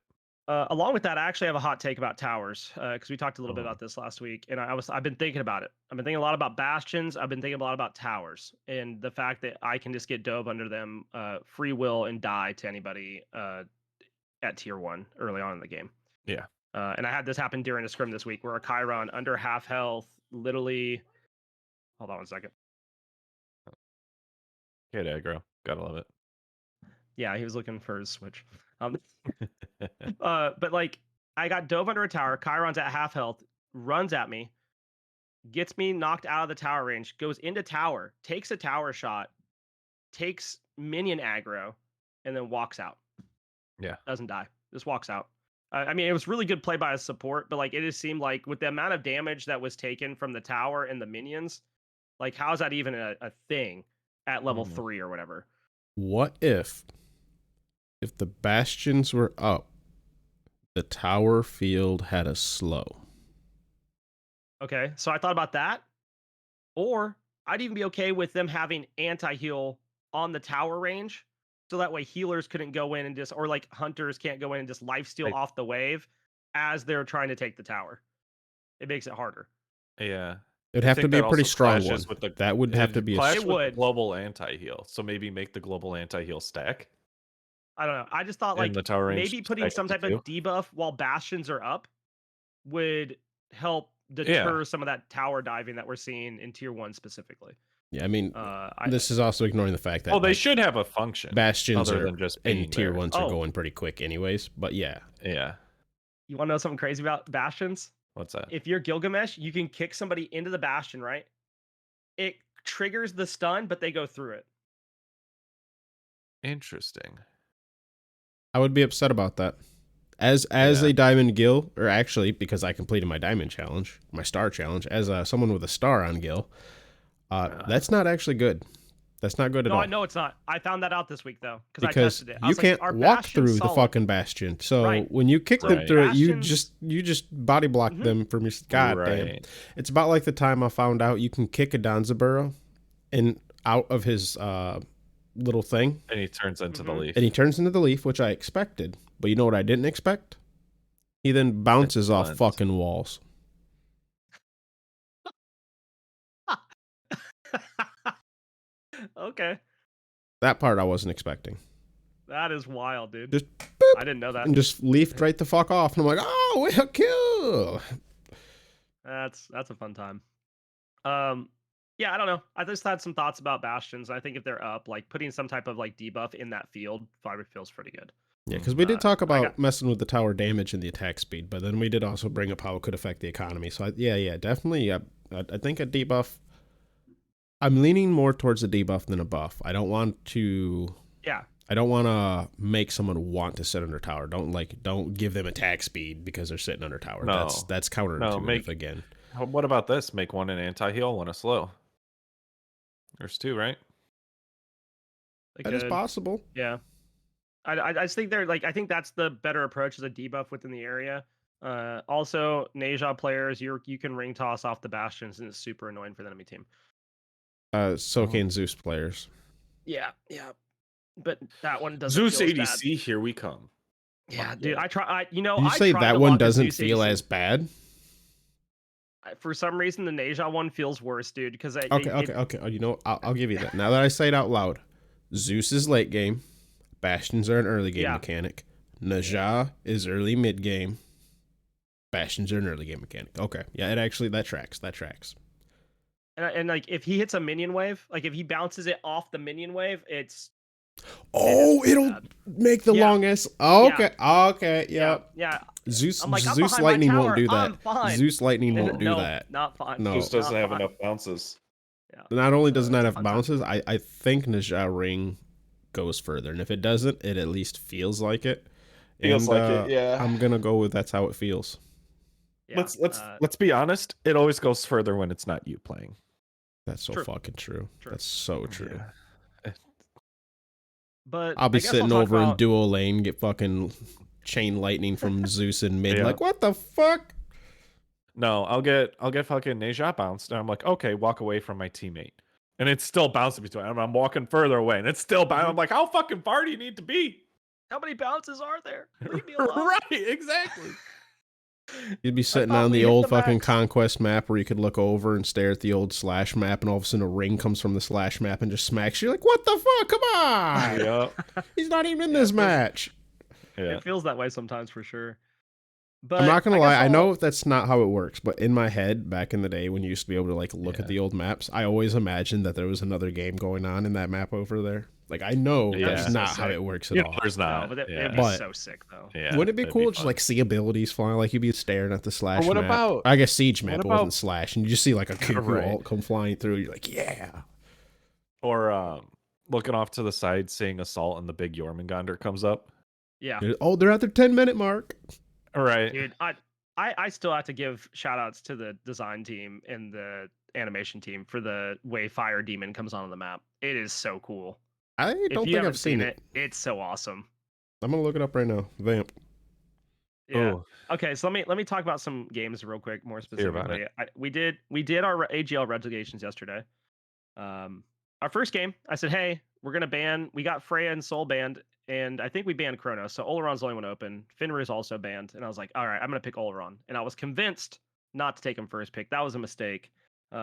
Speaker 3: Along with that, I actually have a hot take about towers, because we talked a little bit about this last week, and I've been thinking about it. I've been thinking a lot about bastions. I've been thinking a lot about towers, and the fact that I can just get dove under them, free will, and die to anybody at tier 1 early on in the game.
Speaker 2: Yeah.
Speaker 3: And I had this happen during a scrim this week where a Chiron under half health, literally. Hold on one second.
Speaker 2: Good aggro. Gotta love it.
Speaker 3: Yeah, he was looking for his switch. But like, I got dove under a tower. Chiron's at half health, runs at me, gets me knocked out of the tower range, goes into tower, takes a tower shot, takes minion aggro, and then walks out.
Speaker 2: Yeah.
Speaker 3: Doesn't die. Just walks out. I mean, it was really good play by his support, but like, it just seemed like with the amount of damage that was taken from the tower and the minions, like, how is that even a thing at level 3 or whatever?
Speaker 1: What if the bastions were up, the tower field had a slow?
Speaker 3: Okay, so I thought about that. Or I'd even be okay with them having anti-heal on the tower range, so that way healers couldn't go in and just, or like hunters can't go in and just lifesteal off the wave as they're trying to take the tower. It makes it harder.
Speaker 2: Yeah.
Speaker 1: It'd have to be a pretty strong one. That would have to be
Speaker 2: a global anti-heal. So maybe make the global anti-heal stack.
Speaker 3: I don't know. I just thought like maybe putting some type of debuff while bastions are up would help deter some of that tower diving that we're seeing in tier 1 specifically.
Speaker 1: Yeah, I mean, this is also ignoring the fact that
Speaker 2: they should have a function.
Speaker 1: Bastions other than just in tier 1s are going pretty quick anyways, but yeah.
Speaker 3: You want to know something crazy about bastions?
Speaker 2: What's that?
Speaker 3: If you're Gilgamesh, you can kick somebody into the bastion, right? It triggers the stun, but they go through it.
Speaker 2: Interesting.
Speaker 1: I would be upset about that. As a diamond Gil, or actually, because I completed my diamond challenge, my star challenge, as someone with a star on Gil, that's not actually good. That's not good at
Speaker 3: No,
Speaker 1: all.
Speaker 3: I know it's not. I found that out this week though
Speaker 1: because
Speaker 3: I tested it.
Speaker 1: you can't walk through the fucking bastion. So when you kick them through it, you just body block them from your goddamn. It's about like the time I found out you can kick a Danzaburo and out of his little thing,
Speaker 2: and he turns into the leaf.
Speaker 1: And he turns into the leaf, which I expected. But you know what I didn't expect? He then bounces off fucking walls.
Speaker 3: Okay.
Speaker 1: That part I wasn't expecting.
Speaker 3: That is wild, dude.
Speaker 1: Just boop,
Speaker 3: I didn't know that.
Speaker 1: And just leafed right the fuck off. And I'm like, oh, well, cool.
Speaker 3: That's a fun time. Yeah, I don't know. I just had some thoughts about bastions. I think if they're up, like putting some type of like debuff in that field, fiber feels pretty good.
Speaker 1: Yeah, because we did talk about messing with the tower damage and the attack speed, but then we did also bring up how it could affect the economy. So yeah, definitely. I think a debuff. I'm leaning more towards a debuff than a buff. I don't want to.
Speaker 3: Yeah.
Speaker 1: I don't want to make someone want to sit under tower. Don't give them attack speed because they're sitting under tower.
Speaker 2: No.
Speaker 1: That's counterintuitive again.
Speaker 2: What about this? Make one an anti-heal, one a slow. There's two, right?
Speaker 1: That is possible.
Speaker 3: Yeah. I just think they're like, I think that's the better approach as a debuff within the area. Also, Neja players, you can ring toss off the bastions and it's super annoying for the enemy team.
Speaker 1: Soke and Zeus players.
Speaker 3: Yeah. But that one doesn't.
Speaker 2: Zeus ADC, here we come.
Speaker 3: Yeah, dude. I try.
Speaker 1: You say that one doesn't feel as bad?
Speaker 3: For some reason, the Neja one feels worse, dude. Because
Speaker 1: okay. You know, I'll give you that. Now that I say it out loud, Zeus is late game. Bastions are an early game mechanic. Neja is early mid game. Bastions are an early game mechanic. Okay, yeah, that tracks.
Speaker 3: And like if he hits a minion wave, like if he bounces it off the minion wave,
Speaker 1: it'll make the longest. Okay,
Speaker 3: yeah.
Speaker 1: Zeus lightning won't do that. Zeus lightning won't do that.
Speaker 3: Not fine.
Speaker 2: No, Zeus doesn't have enough bounces.
Speaker 3: Yeah.
Speaker 1: Not only does it not have bounces, I think Neja ring goes further, and if it doesn't, it at least feels like it.
Speaker 2: Feels like it, yeah.
Speaker 1: I'm gonna go with that's how it feels.
Speaker 2: Yeah. Let's be honest. It always goes further when it's not you playing.
Speaker 1: That's so fucking true. That's so true.
Speaker 2: Yeah.
Speaker 3: But
Speaker 1: I'll be sitting over in duo lane, get fucking chain lightning from Zeus in mid. Like, what the fuck?
Speaker 2: No, I'll get fucking Neja bounced, and I'm like, okay, walk away from my teammate. And it's still bouncing between. I'm walking further away, and it's still bouncing. I'm like, how fucking far do you need to be?
Speaker 3: How many bounces are there? Leave me alone.
Speaker 2: Right, exactly.
Speaker 1: You'd be sitting on the old fucking Conquest map where you could look over and stare at the old slash map, and all of a sudden a ring comes from the slash map and just smacks you. You're like, what the fuck? Come on!
Speaker 2: Yep.
Speaker 1: He's not even in this match.
Speaker 2: Yeah.
Speaker 3: It feels that way sometimes for sure. But
Speaker 1: I'm not gonna lie, I know that's not how it works, but in my head, back in the day when you used to be able to like look at the old maps, I always imagined that there was another game going on in that map over there. Like I know that's not how it works at all.
Speaker 2: There's not.
Speaker 3: No, but it'd be so sick though.
Speaker 2: Yeah,
Speaker 1: wouldn't it be cool to just like see abilities flying? Like you'd be staring at the slash
Speaker 2: what
Speaker 1: map.
Speaker 2: About,
Speaker 1: I guess siege map wasn't slash, and you just see like a cuckoo ult come flying through. You're like, yeah.
Speaker 2: Or looking off to the side, seeing assault, and the big Jormungandr comes up.
Speaker 3: Yeah.
Speaker 1: Oh, they're at their 10-minute mark.
Speaker 2: All right,
Speaker 3: dude. I still have to give shout outs to the design team and the animation team for the way Fire Demon comes onto the map. It is so cool.
Speaker 1: I don't think I've seen it.
Speaker 3: It's so awesome.
Speaker 1: I'm gonna look it up right now. Vamp.
Speaker 3: Yeah. Oh. Okay, so let me talk about some games real quick, more specifically. We did our AGL relegations yesterday. Our first game, I said, hey, we're gonna ban. We got Freya and Soul banned, and I think we banned Chronos. So Oleron's the only one open. Fenrir is also banned, and I was like, all right, I'm gonna pick Oleron, and I was convinced not to take him first pick. That was a mistake.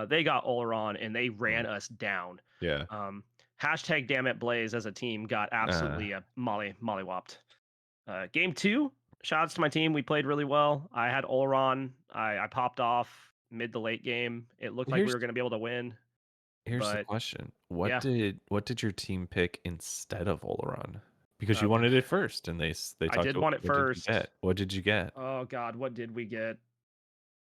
Speaker 3: They got Oleron, and they ran us down.
Speaker 2: Yeah.
Speaker 3: Hashtag damn it Blaise as a team got absolutely mollywopped. Game 2, shout-outs to my team. We played really well. I had Oleron. I popped off mid to late game. It looked like we were going to be able to win.
Speaker 2: Here's the question. What did your team pick instead of Oleron? Because you wanted it first, and they talked.
Speaker 3: I did want it first.
Speaker 2: What did you get?
Speaker 3: Oh God, what did we get?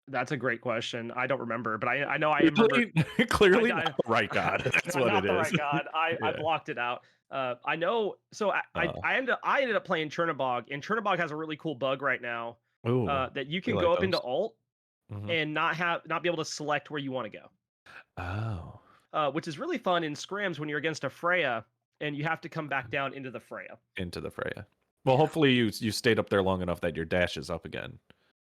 Speaker 3: That's a great question. I don't remember, but I know I remember.
Speaker 2: Clearly not the right God. That's what it is.
Speaker 3: Right God. I blocked it out. I know. So I ended up playing Chernobog, and Chernobog has a really cool bug right now. That you can go up into ult and not be able to select where you want to go.
Speaker 2: Oh.
Speaker 3: which is really fun in scrims when you're against a Freya and you have to come back down into the Freya.
Speaker 2: Well, hopefully you stayed up there long enough that your dash is up again.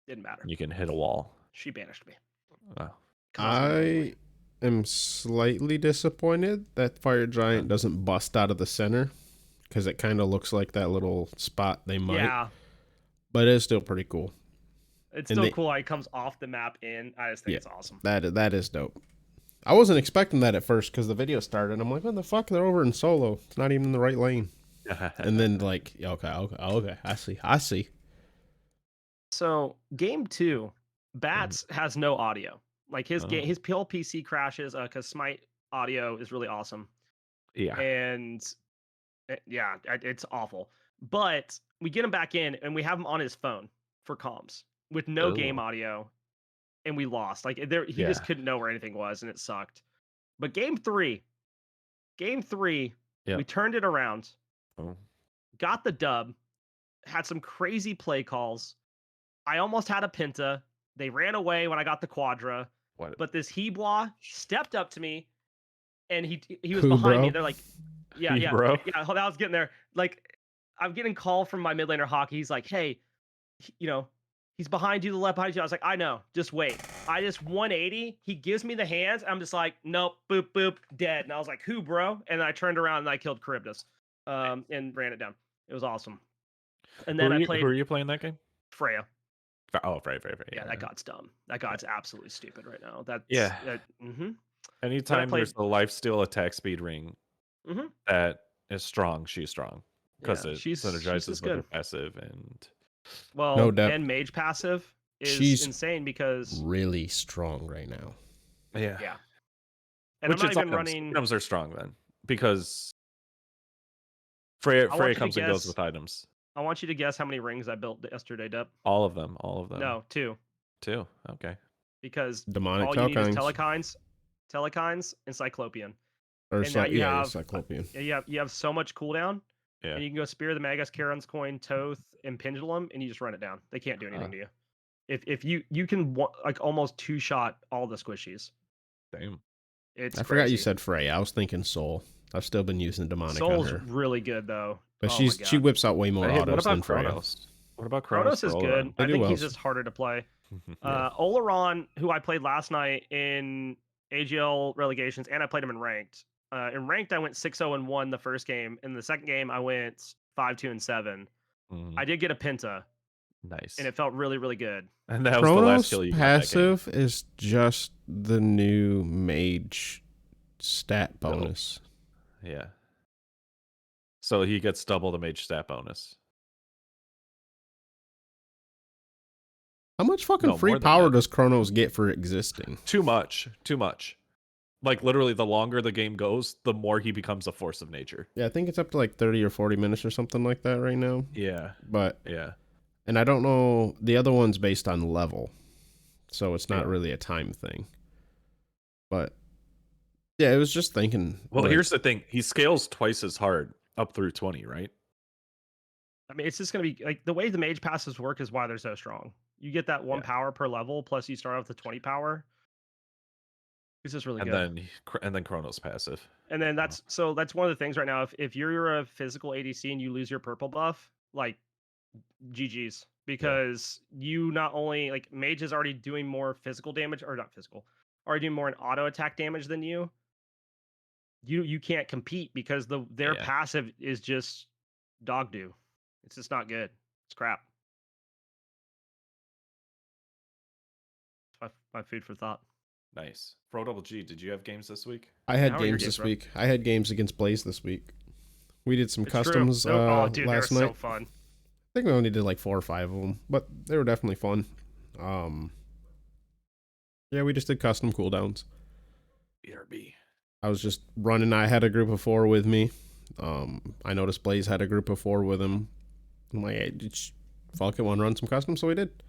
Speaker 3: Didn't matter.
Speaker 2: You can hit a wall.
Speaker 3: She banished me.
Speaker 2: Oh.
Speaker 1: I am slightly disappointed that Fire Giant doesn't bust out of the center, because it kind of looks like that little spot they might.
Speaker 3: Yeah.
Speaker 1: But it's still pretty cool.
Speaker 3: It's still cool how he comes off the map in. I just think it's awesome.
Speaker 1: That is dope. I wasn't expecting that at first because the video started. I'm like, what the fuck? They're over in solo. It's not even in the right lane. And then like, okay. I see.
Speaker 3: So game 2, Bats has no audio. Like his whole PC crashes because Smite audio is really awesome.
Speaker 2: Yeah.
Speaker 3: And yeah, it's awful. But we get him back in and we have him on his phone for comms with no game audio, and we lost. Like he just couldn't know where anything was, and it sucked. But game 3, we turned it around, got the dub, had some crazy play calls. I almost had a Penta. They ran away when I got the Quadra. But this Heblaw stepped up to me, and he was behind me. They're like, bro. Yeah, I was getting there. Like, I'm getting call from my mid laner Hockey. He's like, hey, he's behind you, the left behind you. I was like, I know, just wait. I just 180. He gives me the hands. I'm just like, nope, boop, boop, dead. And I was like, who, bro? And I turned around and I killed Charybdis, and ran it down. It was awesome. And then I played.
Speaker 2: Who are you playing that game?
Speaker 3: Freya.
Speaker 2: Oh, Freya.
Speaker 3: Yeah, that god's dumb. That god's absolutely stupid right now.
Speaker 2: Anytime there's a lifesteal attack speed ring that is strong, she's strong. Because it synergizes with her passive and...
Speaker 1: Well, no doubt.
Speaker 3: And mage passive is insane because...
Speaker 1: really strong right now.
Speaker 2: Yeah.
Speaker 3: And
Speaker 2: which
Speaker 3: I'm not even running...
Speaker 2: Items are strong then. Because Freya comes and goes with items.
Speaker 3: I want you to guess how many rings I built yesterday, Dep.
Speaker 2: All of them.
Speaker 3: No, 2.
Speaker 2: 2, okay.
Speaker 3: Because
Speaker 1: demonic
Speaker 3: all you need is Telekines, and Cyclopean.
Speaker 1: Cyclopean.
Speaker 3: You have so much cooldown, and you can go Spear the Magus, Charon's Coin, Toth, and Pendulum, and you just run it down. They can't do anything to you. If you can like almost 2-shot all the squishies.
Speaker 2: Damn.
Speaker 1: I forgot you said Frey. I was thinking Soul. I've still been using demonic.
Speaker 3: Soul's
Speaker 1: on her.
Speaker 3: really good though.
Speaker 1: But she whips out way more autos than
Speaker 2: Kronos? What about Kronos?
Speaker 3: Kronos is good. I think he's just harder to play. Olaron, who I played last night in AGL relegations, and I played him in ranked. In ranked, I went 6-0-1 the first game. In the second game, I went 5-2-7. I did get a Penta.
Speaker 2: Nice.
Speaker 3: And it felt really, really good.
Speaker 2: And that was
Speaker 1: Kronos
Speaker 2: the last kill you got.
Speaker 1: Passive is just the new mage stat bonus.
Speaker 2: Yeah. So he gets double the mage stat bonus.
Speaker 1: How much fucking free power does Kronos get for existing?
Speaker 2: Too much. Like literally, the longer the game goes, the more he becomes a force of nature.
Speaker 1: Yeah, I think it's up to like 30 or 40 minutes or something like that right now.
Speaker 2: Yeah.
Speaker 1: But
Speaker 2: yeah.
Speaker 1: And I don't know, the other one's based on level, so it's not really a time thing. But yeah, it was just thinking.
Speaker 2: Well, here's the thing: he scales twice as hard up through 20, right?
Speaker 3: I mean, it's just gonna be like the way the mage passes work is why they're so strong. You get that 1 power per level, plus you start off with 20 power. It's just really good.
Speaker 2: And then Kronos passive.
Speaker 3: And then that's one of the things right now. If you're a physical ADC and you lose your purple buff, like GG's, because you not only like mage is already doing more physical damage, or not physical, already doing more in auto attack damage than you. You can't compete because their passive is just dog do. It's just not good. It's crap. It's my food for thought.
Speaker 2: Nice. Fro Double G, did you have games this week?
Speaker 1: I had games this week. I had games against Blaise this week. We did some customs last night.
Speaker 3: So fun.
Speaker 1: I think we only did like 4 or 5 of them, but they were definitely fun. Yeah, we just did custom cooldowns.
Speaker 2: BRB.
Speaker 1: I was just running. I had a group of 4 with me. I noticed Blaise had a group of 4 with him. I'm like, hey, fuck it, want to run some custom? So we did.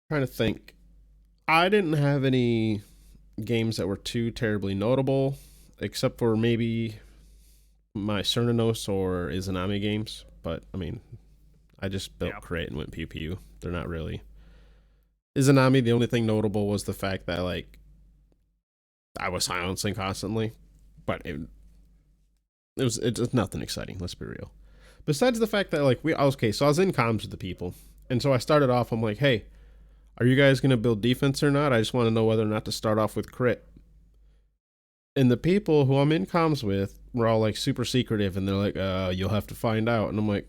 Speaker 1: Trying to think. I didn't have any games that were too terribly notable, except for maybe my Cernanos or Izanami games. But, I mean, I just built Crate and went pew-pew. They're not really. Izanami, the only thing notable was the fact that, like, I was silencing constantly, but it's nothing exciting. Let's be real. Besides the fact that like so I was in comms with the people, and so I started off. I'm like, hey, are you guys gonna build defense or not? I just want to know whether or not to start off with crit. And the people who I'm in comms with were all like super secretive, and they're like, you'll have to find out. And I'm like,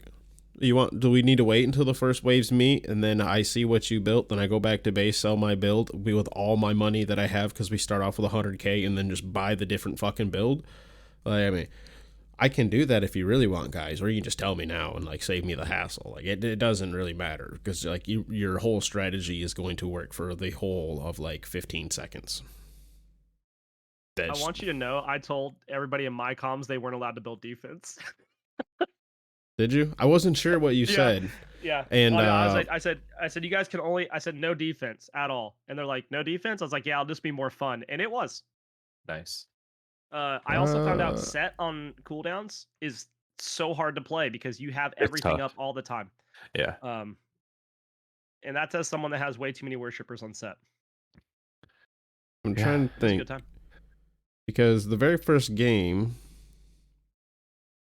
Speaker 1: do we need to wait until the first waves meet and then I see what you built, then I go back to base, sell my build, be with all my money that I have, because we start off with 100k, and then just buy the different fucking build? Like, I mean, I can do that if you really want, guys, or you can just tell me now and like save me the hassle. Like it doesn't really matter, because like your whole strategy is going to work for the whole of like 15 seconds.
Speaker 3: I want you to know, I told everybody in my comms they weren't allowed to build defense.
Speaker 1: Did you? I wasn't sure what you said.
Speaker 3: Yeah.
Speaker 1: And
Speaker 3: I said you guys can only. I said no defense at all, and they're like, no defense. I was like, yeah, I'll just be more fun, and it was.
Speaker 2: Nice.
Speaker 3: I also found out set on cooldowns is so hard to play because you have everything up all the time.
Speaker 2: Yeah.
Speaker 3: And that says someone that has way too many worshippers on set.
Speaker 1: I'm trying to think.
Speaker 3: It was a good time.
Speaker 1: Because the very first game,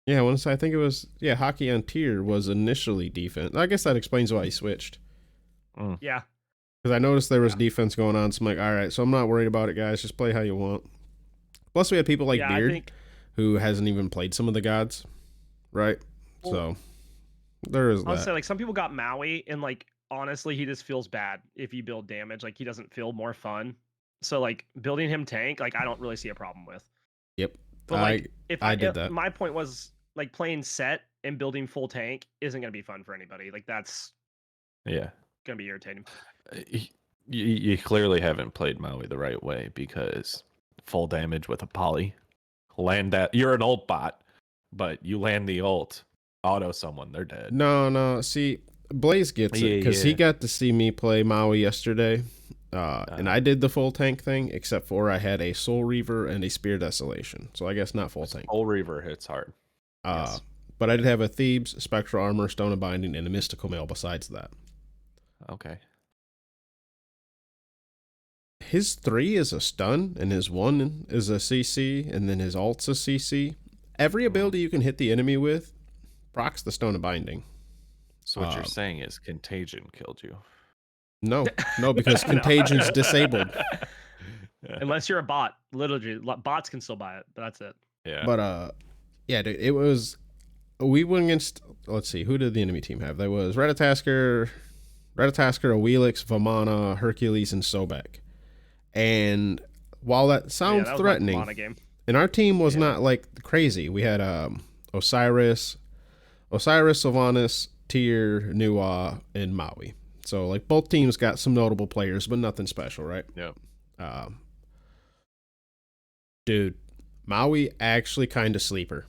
Speaker 1: I want to say, I think it was, Hockey on Tier was initially defense. I guess that explains why he switched.
Speaker 3: Yeah.
Speaker 1: Because I noticed there was defense going on, so I'm like, all right, so I'm not worried about it, guys. Just play how you want. Plus, we had people like Beard, who hasn't even played some of the gods, right? Well, so there is that.
Speaker 3: I'll say, like, some people got Maui, and like, honestly, he just feels bad if you build damage. Like, he doesn't feel more fun. So like building him tank, like I don't really see a problem with.
Speaker 1: Yep.
Speaker 3: But like
Speaker 1: I did that.
Speaker 3: My point was like playing set and building full tank isn't gonna be fun for anybody. Like that's gonna be irritating.
Speaker 2: You clearly haven't played Maui the right way, because full damage with a poly, land that you're an ult bot, but you land the ult, auto someone, they're dead.
Speaker 1: No. See, Blaise gets it because he got to see me play Maui yesterday. And I did the full tank thing, except for I had a Soul Reaver and a Spear Desolation. So I guess not full tank.
Speaker 2: Soul Reaver hits hard.
Speaker 1: Yes. But I did have a Thebes, Spectral Armor, Stone of Binding, and a Mystical Mail besides that.
Speaker 2: Okay.
Speaker 1: His 3 is a stun, and his 1 is a CC, and then his ult's a CC. Every ability you can hit the enemy with procs the Stone of Binding.
Speaker 2: So what you're saying is Contagion killed you.
Speaker 1: No, because Contagion's disabled.
Speaker 3: Unless you're a bot. Literally, bots can still buy it, but that's it.
Speaker 2: Yeah.
Speaker 1: But, dude, it was... We went against... Let's see, who did the enemy team have? There was Ratatasker, Awelix, Vamana, Hercules, and Sobek. And while that sounds threatening, and our team was not, like, crazy. We had Osiris, Sylvanas, Tyr, Nuwa, and Maui. So, like, both teams got some notable players, but nothing special, right?
Speaker 2: Yep.
Speaker 1: Dude, Maui actually kind of sleeper.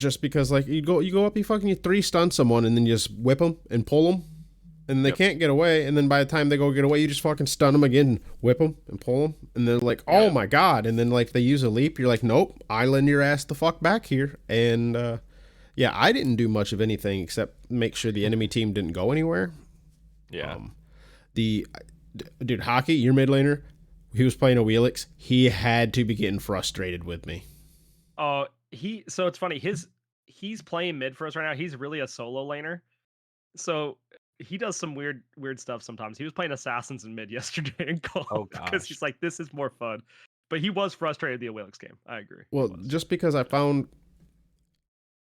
Speaker 1: Just because, like, you go up, you 3 stun someone, and then you just whip them and pull them, and they can't get away, and then by the time they go get away, you just fucking stun them again, whip them, and pull them, and they're like, oh my god, and then, like, they use a leap, you're like, nope, island your ass the fuck back here, and, I didn't do much of anything except make sure the enemy team didn't go anywhere.
Speaker 2: Yeah.
Speaker 1: Dude, Hockey, your mid laner, he was playing a Wheelix. He had to be getting frustrated with me.
Speaker 3: Oh, so it's funny. He's playing mid for us right now. He's really a solo laner. So he does some weird stuff sometimes. He was playing Assassins in mid yesterday in co-op because he's like, this is more fun. But he was frustrated the Wheelix game. I agree.
Speaker 1: Well, just because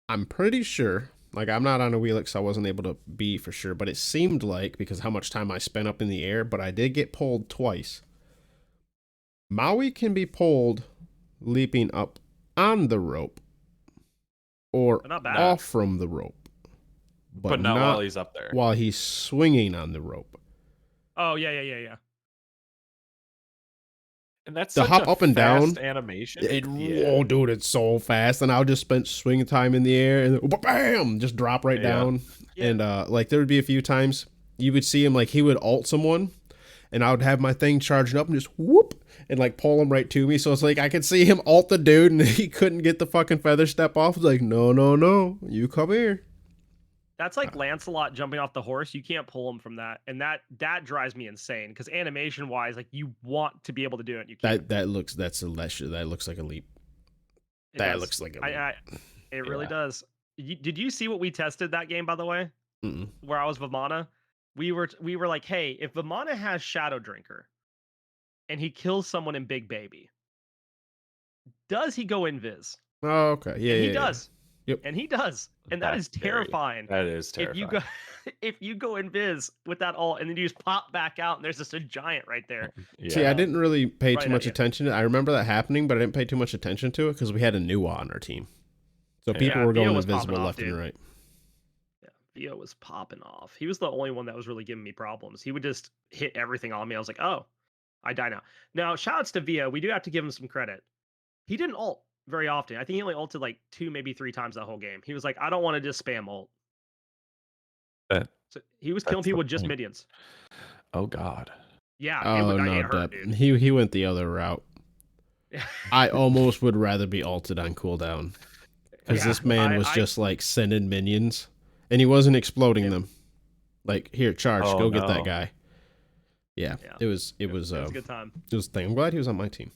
Speaker 1: I'm pretty sure, like, I'm not on a Wheelix, so I wasn't able to be for sure, but it seemed like, because how much time I spent up in the air, but I did get pulled twice. Maui can be pulled leaping up on the rope or off from the rope.
Speaker 2: But not while he's up there.
Speaker 1: While he's swinging on the rope.
Speaker 3: Oh, yeah.
Speaker 2: And that's
Speaker 1: the hop up and down
Speaker 2: animation.
Speaker 1: Oh, dude, it's so fast. And I'll just spend swing time in the air and bam, just drop right down. Yeah. And like there would be a few times you would see him, like he would ult someone, and I would have my thing charged up and just whoop and like pull him right to me. So it's like I could see him ult the dude, and he couldn't get the fucking feather step off. It's like no, you come here.
Speaker 3: That's like Lancelot jumping off the horse. You can't pull him from that, and that drives me insane because animation wise, like you want to be able to do it. You can't.
Speaker 1: That looks like a leap. Looks like a leap.
Speaker 3: It really does. Did you see what we tested that game, by the way?
Speaker 1: Mm-mm.
Speaker 3: Where I was Vamana, we were like, hey, if Vamana has Shadow Drinker, and he kills someone in Big Baby, does he go invis?
Speaker 1: Oh, okay. Yeah,
Speaker 3: and
Speaker 1: he
Speaker 3: does.
Speaker 1: Yep.
Speaker 3: And he does. And that is terrifying.
Speaker 2: That is terrifying.
Speaker 3: If you go invis with that ult and then you just pop back out and there's just a giant right there.
Speaker 1: Yeah. See, I didn't really pay too much attention. I remember that happening, but I didn't pay too much attention to it because we had a Nuwa on our team. So people were going invisible left and right.
Speaker 3: Yeah, Vio was popping off. He was the only one that was really giving me problems. He would just hit everything on me. I was like, oh, I die now. Now, shoutouts to Vio. We do have to give him some credit. He didn't ult very often. I think he only ulted like 2, maybe 3 times that whole game. He was like, I don't want to just spam ult. So he was killing people with just minions.
Speaker 2: Oh God.
Speaker 3: Yeah.
Speaker 1: Oh no, Dep. He went the other route. I almost would rather be ulted on cooldown because this man was just like sending minions, and he wasn't exploding them. Like, here, charge, go get that guy. Yeah, it was a good time. It was a thing. I'm glad he was on my team.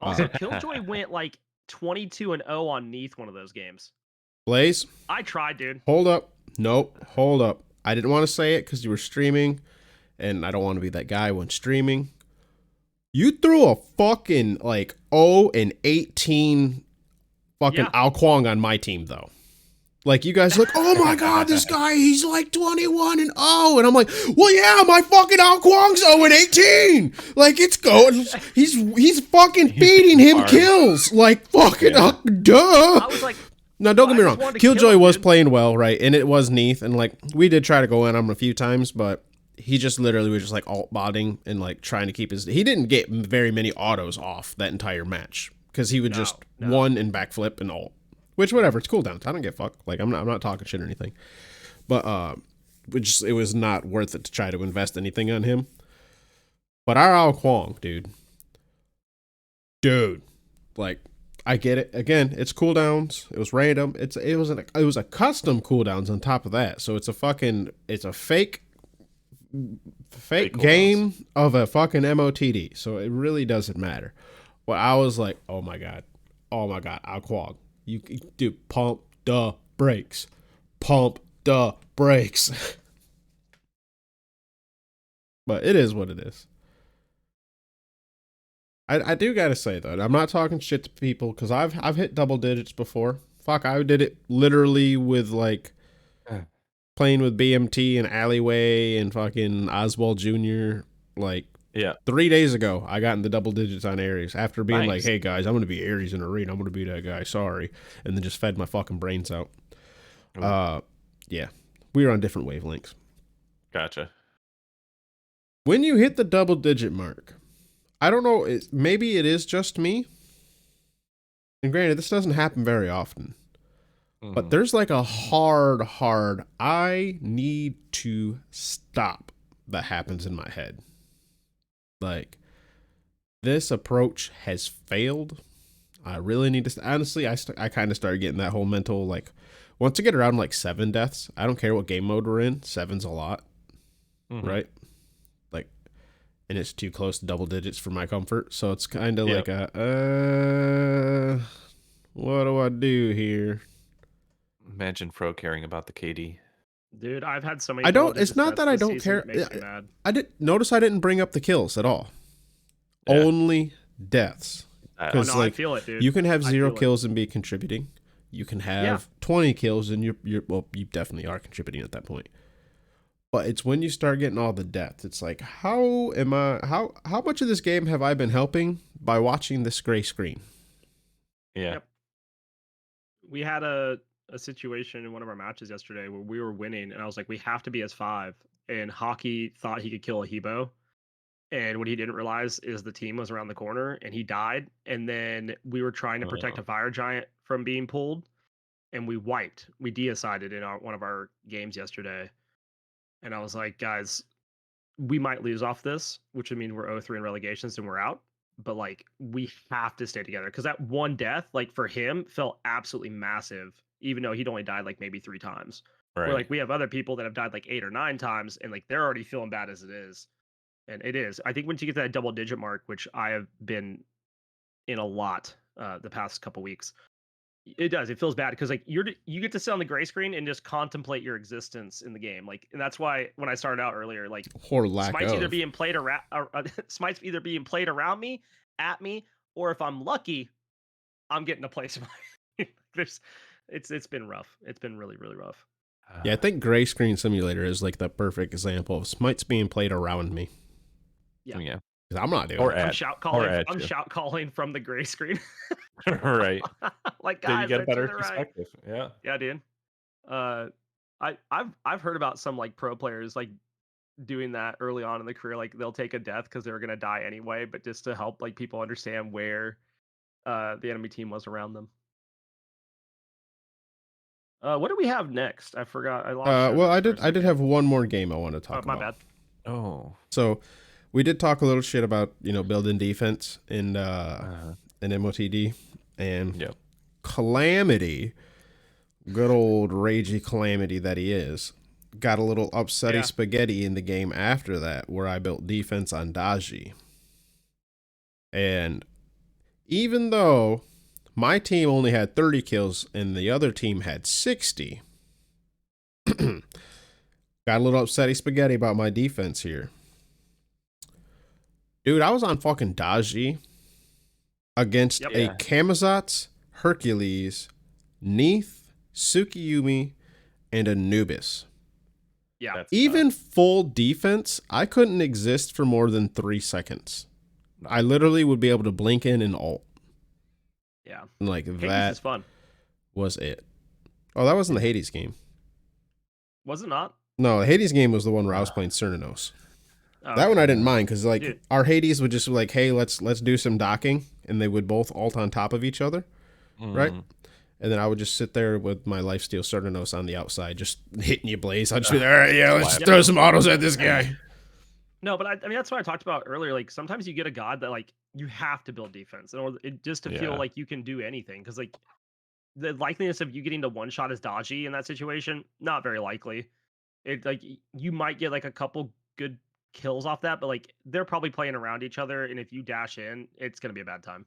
Speaker 3: Also, Killjoy went like 22-0 on Neath one of those games.
Speaker 1: Blaise,
Speaker 3: I tried, dude.
Speaker 1: Hold up. Nope. Hold up. I didn't want to say it because you were streaming, and I don't want to be that guy when streaming. You threw a fucking like 0-18 fucking Ao Kwang on my team though. Like, you guys like, oh my God, this guy, he's like 21-0. And I'm like, well, yeah, my fucking Ao Kwang's 0-18. Like, it's going, he's fucking feeding him kills. Like, fucking, duh.
Speaker 3: I was like,
Speaker 1: now, don't get me wrong. Killjoy was playing well, right? And it was Neath. And, like, we did try to go in on him a few times, but he just literally was just, like, alt-botting and, like, trying to keep his... He didn't get very many autos off that entire match because he would just one and backflip and ult. Which, whatever, it's cooldowns. I don't get fucked. Like, I'm not talking shit or anything. But, it was not worth it to try to invest anything on him. But our Ao Kwang, dude, like, I get it. Again, it's cooldowns. It was random. It was a custom cooldowns on top of that. So it's a fake game of a fucking MOTD. So it really doesn't matter. Well, I was like, oh my God, Ao Kwang. You do pump the brakes. Pump the brakes. But it is what it is. I do gotta say though, I'm not talking shit to people because I've hit double digits before. Fuck, I did it literally with like playing with BMT and Alleyway and fucking Oswald Jr. Like 3 days ago, I got in the double digits on Ares after being like, hey guys, I'm gonna be Ares in arena. I'm gonna be that guy. Sorry, and then just fed my fucking brains out. Yeah, we were on different wavelengths.
Speaker 2: Gotcha.
Speaker 1: When you hit the double digit mark, I don't know, maybe it is just me. And granted, this doesn't happen very often. But there's like a hard, I need to stop that happens in my head. Like, this approach has failed. I really need to, honestly, I kind of started getting that whole mental, like, once I get around like 7 deaths, I don't care what game mode we're in, 7's a lot. Right? And it's too close to double digits for my comfort. So it's kind of like what do I do here?
Speaker 2: Imagine Fro caring about the KD.
Speaker 3: Dude, I've had so many...
Speaker 1: It's not that I don't care. I didn't bring up the kills at all. Yeah. Only deaths. Because
Speaker 3: I feel it, dude.
Speaker 1: You can have 0 kills and be contributing. You can have 20 kills and you definitely are contributing at that point. But it's when you start getting all the death. It's like, how much of this game have I been helping by watching this gray screen?
Speaker 2: Yeah.
Speaker 3: Yep. We had a situation in one of our matches yesterday where we were winning, and I was like, we have to be as 5. And Hockey thought he could kill a Hebo. And what he didn't realize is the team was around the corner, and he died. And then we were trying to protect a Fire Giant from being pulled, and we wiped. We decided in one of our games yesterday. And I was like, guys, we might lose off this, which would mean we're 0-3 in relegations and we're out. But, like, we have to stay together. Because that one death, like, for him, felt absolutely massive, even though he'd only died, like, maybe 3 times.
Speaker 2: Right.
Speaker 3: Where like we have other people that have died like 8 or 9 times, and like they're already feeling bad as it is. And it is. I think once you get to that double digit mark, which I have been in a lot the past couple weeks, it does. It feels bad because like you get to sit on the gray screen and just contemplate your existence in the game. Like, and that's why when I started out earlier, like
Speaker 1: or lack
Speaker 3: Smite's
Speaker 1: of.
Speaker 3: either being played around, Smite's either being played around me, at me, or if I'm lucky, I'm getting a place. It's been rough. It's been really rough.
Speaker 1: Yeah, I think Gray Screen Simulator is like the perfect example of Smite's being played around me.
Speaker 2: Yeah.
Speaker 1: I'm not doing
Speaker 2: Or
Speaker 1: it.
Speaker 3: I'm shout calling. I'm shout calling from the gray screen.
Speaker 2: Right.
Speaker 3: Like guys,
Speaker 2: you get better
Speaker 3: right.
Speaker 2: perspective. Yeah.
Speaker 3: Yeah, dude. I've heard about some like pro players like doing that early on in the career. Like they'll take a death because they're gonna die anyway, but just to help like people understand where the enemy team was around them. What do we have next? I forgot. I lost.
Speaker 1: Well, I did have one more game I want to talk
Speaker 3: my
Speaker 1: about.
Speaker 3: bad.
Speaker 2: Oh.
Speaker 1: So we did talk a little shit about, building defense in MOTD, and Calamity, good old ragey Calamity that he is, got a little upsetty spaghetti in the game after that, where I built defense on Daji. And even though my team only had 30 kills and the other team had 60, got a little upsetty spaghetti about my defense here. Dude, I was on fucking Daji against a Kamazats, Hercules, Neith, Tsukiyumi, and Anubis.
Speaker 3: Yeah.
Speaker 2: That's
Speaker 1: Even full defense, I couldn't exist for more than 3 seconds. I literally would be able to blink in and ult.
Speaker 3: Yeah.
Speaker 1: Like
Speaker 3: Hades
Speaker 1: that
Speaker 3: is fun.
Speaker 1: was it. Oh, that wasn't the Hades game.
Speaker 3: Was it not?
Speaker 1: No, the Hades game was the one where I was playing Cernanos.
Speaker 3: Oh,
Speaker 1: That one I didn't mind because like
Speaker 3: Dude.
Speaker 1: our Hades would just be like, hey, let's do some docking, and they would both ult on top of each other, right? And then I would just sit there with my lifesteal Cernanos on the outside, just hitting you, Blaise. I'd just be there, all right, yeah, let's throw some autos at this guy.
Speaker 3: No, but I mean that's what I talked about earlier. Like sometimes you get a god that like you have to build defense in order just to feel like you can do anything. Because like the likeliness of you getting to one shot as dodgy in that situation, not very likely. It like you might get like a couple good kills off that, but like they're probably playing around each other, and if you dash in, it's gonna be a bad time.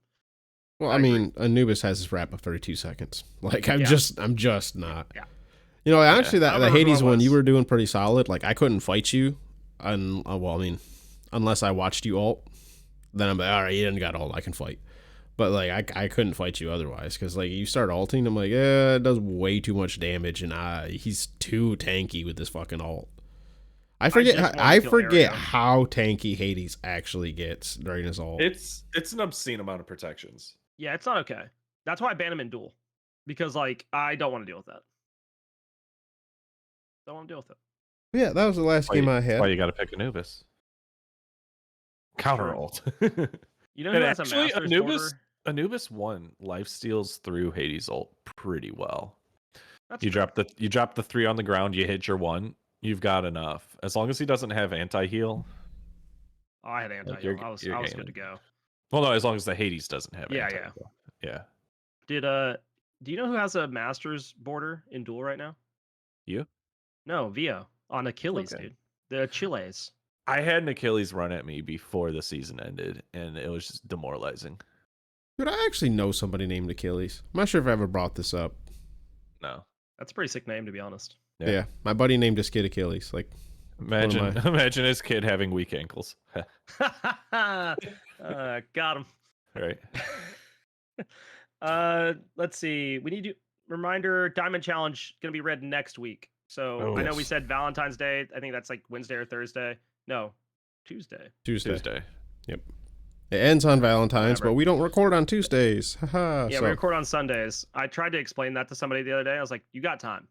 Speaker 1: Well, I mean, Anubis has his wrap of 32 seconds. Like I'm just not.
Speaker 3: Yeah.
Speaker 1: Actually, the Hades one you were doing pretty solid. Like I couldn't fight you, unless I watched you ult. Then I'm like, all right, you didn't got ult, I can fight. But like I couldn't fight you otherwise because like you start ulting, I'm like, it does way too much damage, and he's too tanky with this fucking ult. I forget how tanky Hades actually gets during his ult.
Speaker 2: It's an obscene amount of protections.
Speaker 3: Yeah, it's not okay. That's why I ban him in duel. Because like I don't want to deal with that. Don't want to deal with it.
Speaker 1: Yeah, that was the last game I had.
Speaker 2: That's why you got to pick Anubis. Counter ult.
Speaker 3: You know who has actually, a Masters
Speaker 2: Anubis won lifesteals through Hades ult pretty well.
Speaker 3: That's
Speaker 2: you drop the 3 on the ground, you hit your 1, you've got enough. As long as he doesn't have anti-heal.
Speaker 3: Oh, I had anti-heal. I was good to go.
Speaker 2: Well, no, as long as the Hades doesn't have
Speaker 3: anti-heal.
Speaker 2: Yeah.
Speaker 3: Do you know who has a Masters border in duel right now?
Speaker 2: You?
Speaker 3: No, Vio on Achilles, dude. The Chiles.
Speaker 2: I had an Achilles run at me before the season ended, and it was just demoralizing.
Speaker 1: Dude, I actually know somebody named Achilles. I'm not sure if I ever brought this up.
Speaker 2: No.
Speaker 3: That's a pretty sick name, to be honest.
Speaker 1: Yeah. My buddy named his kid Achilles. Like,
Speaker 2: imagine his kid having weak ankles.
Speaker 3: Got him.
Speaker 2: Right.
Speaker 3: Let's see. We need to reminder Diamond Challenge going to be read next week. So I know we said Valentine's Day. I think that's like Wednesday or Thursday. No, Tuesday.
Speaker 1: Yep. It ends on Valentine's, but we don't record on Tuesdays. Haha.
Speaker 3: Yeah, we record on Sundays. I tried to explain that to somebody the other day. I was like, you got time.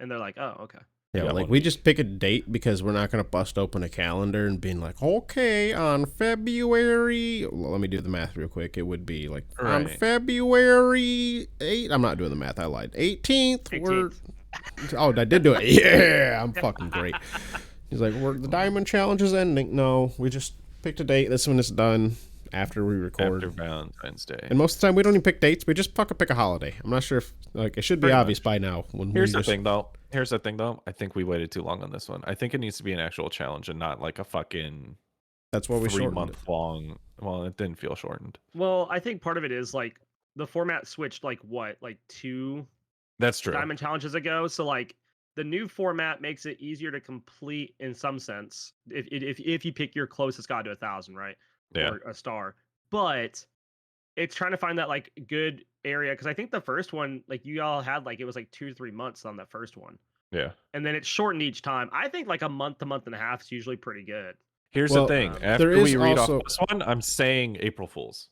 Speaker 3: And they're like, oh, okay.
Speaker 1: Yeah, like we just pick a date because we're not going to bust open a calendar and being like, okay, on February. Well, let me do the math real quick. It would be like on February 8th. I'm not doing the math. I lied. 18th. Oh, I did do it. Yeah, I'm fucking great. He's like, the Diamond Challenge is ending. No, we just picked a date. This one is done. after we record.
Speaker 2: After Valentine's Day.
Speaker 1: And most of the time, we don't even pick dates. We just fucking pick a holiday. I'm not sure if like it should be obvious by now.
Speaker 2: Here's the thing, though. I think we waited too long on this one. I think it needs to be an actual challenge and not like a fucking.
Speaker 1: That's why we
Speaker 2: 3-month long. Well, it didn't feel shortened.
Speaker 3: Well, I think part of it is like the format switched like 2
Speaker 2: That's true.
Speaker 3: diamond challenges ago. So like the new format makes it easier to complete in some sense if you pick your closest god to 1,000, right?
Speaker 2: Yeah.
Speaker 3: Or a star. But it's trying to find that like good area because I think the first one like you all had like it was like 2 to 3 months on that first one.
Speaker 2: Yeah.
Speaker 3: And then it's shortened each time. I think like a month and a half is usually pretty good.
Speaker 2: Here's the thing. After we read off this one, I'm saying April Fools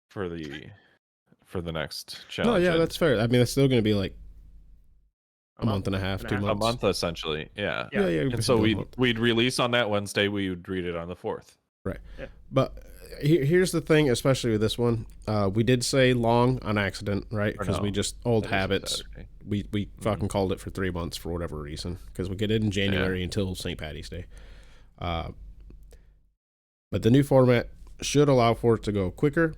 Speaker 2: for the next challenge.
Speaker 1: No, yeah, that's fair. I mean, it's still going to be like a month and a half, 2 months.
Speaker 2: A month, essentially. Yeah.
Speaker 1: Yeah.
Speaker 2: And so we'd release on that Wednesday. We would read it on the 4th.
Speaker 1: Right. Yeah. But here's the thing, especially with this one. We did say long on accident, right? Because we just old habits. We fucking called it for 3 months for whatever reason. Because we get it in January until St. Paddy's Day. But the new format should allow for it to go quicker,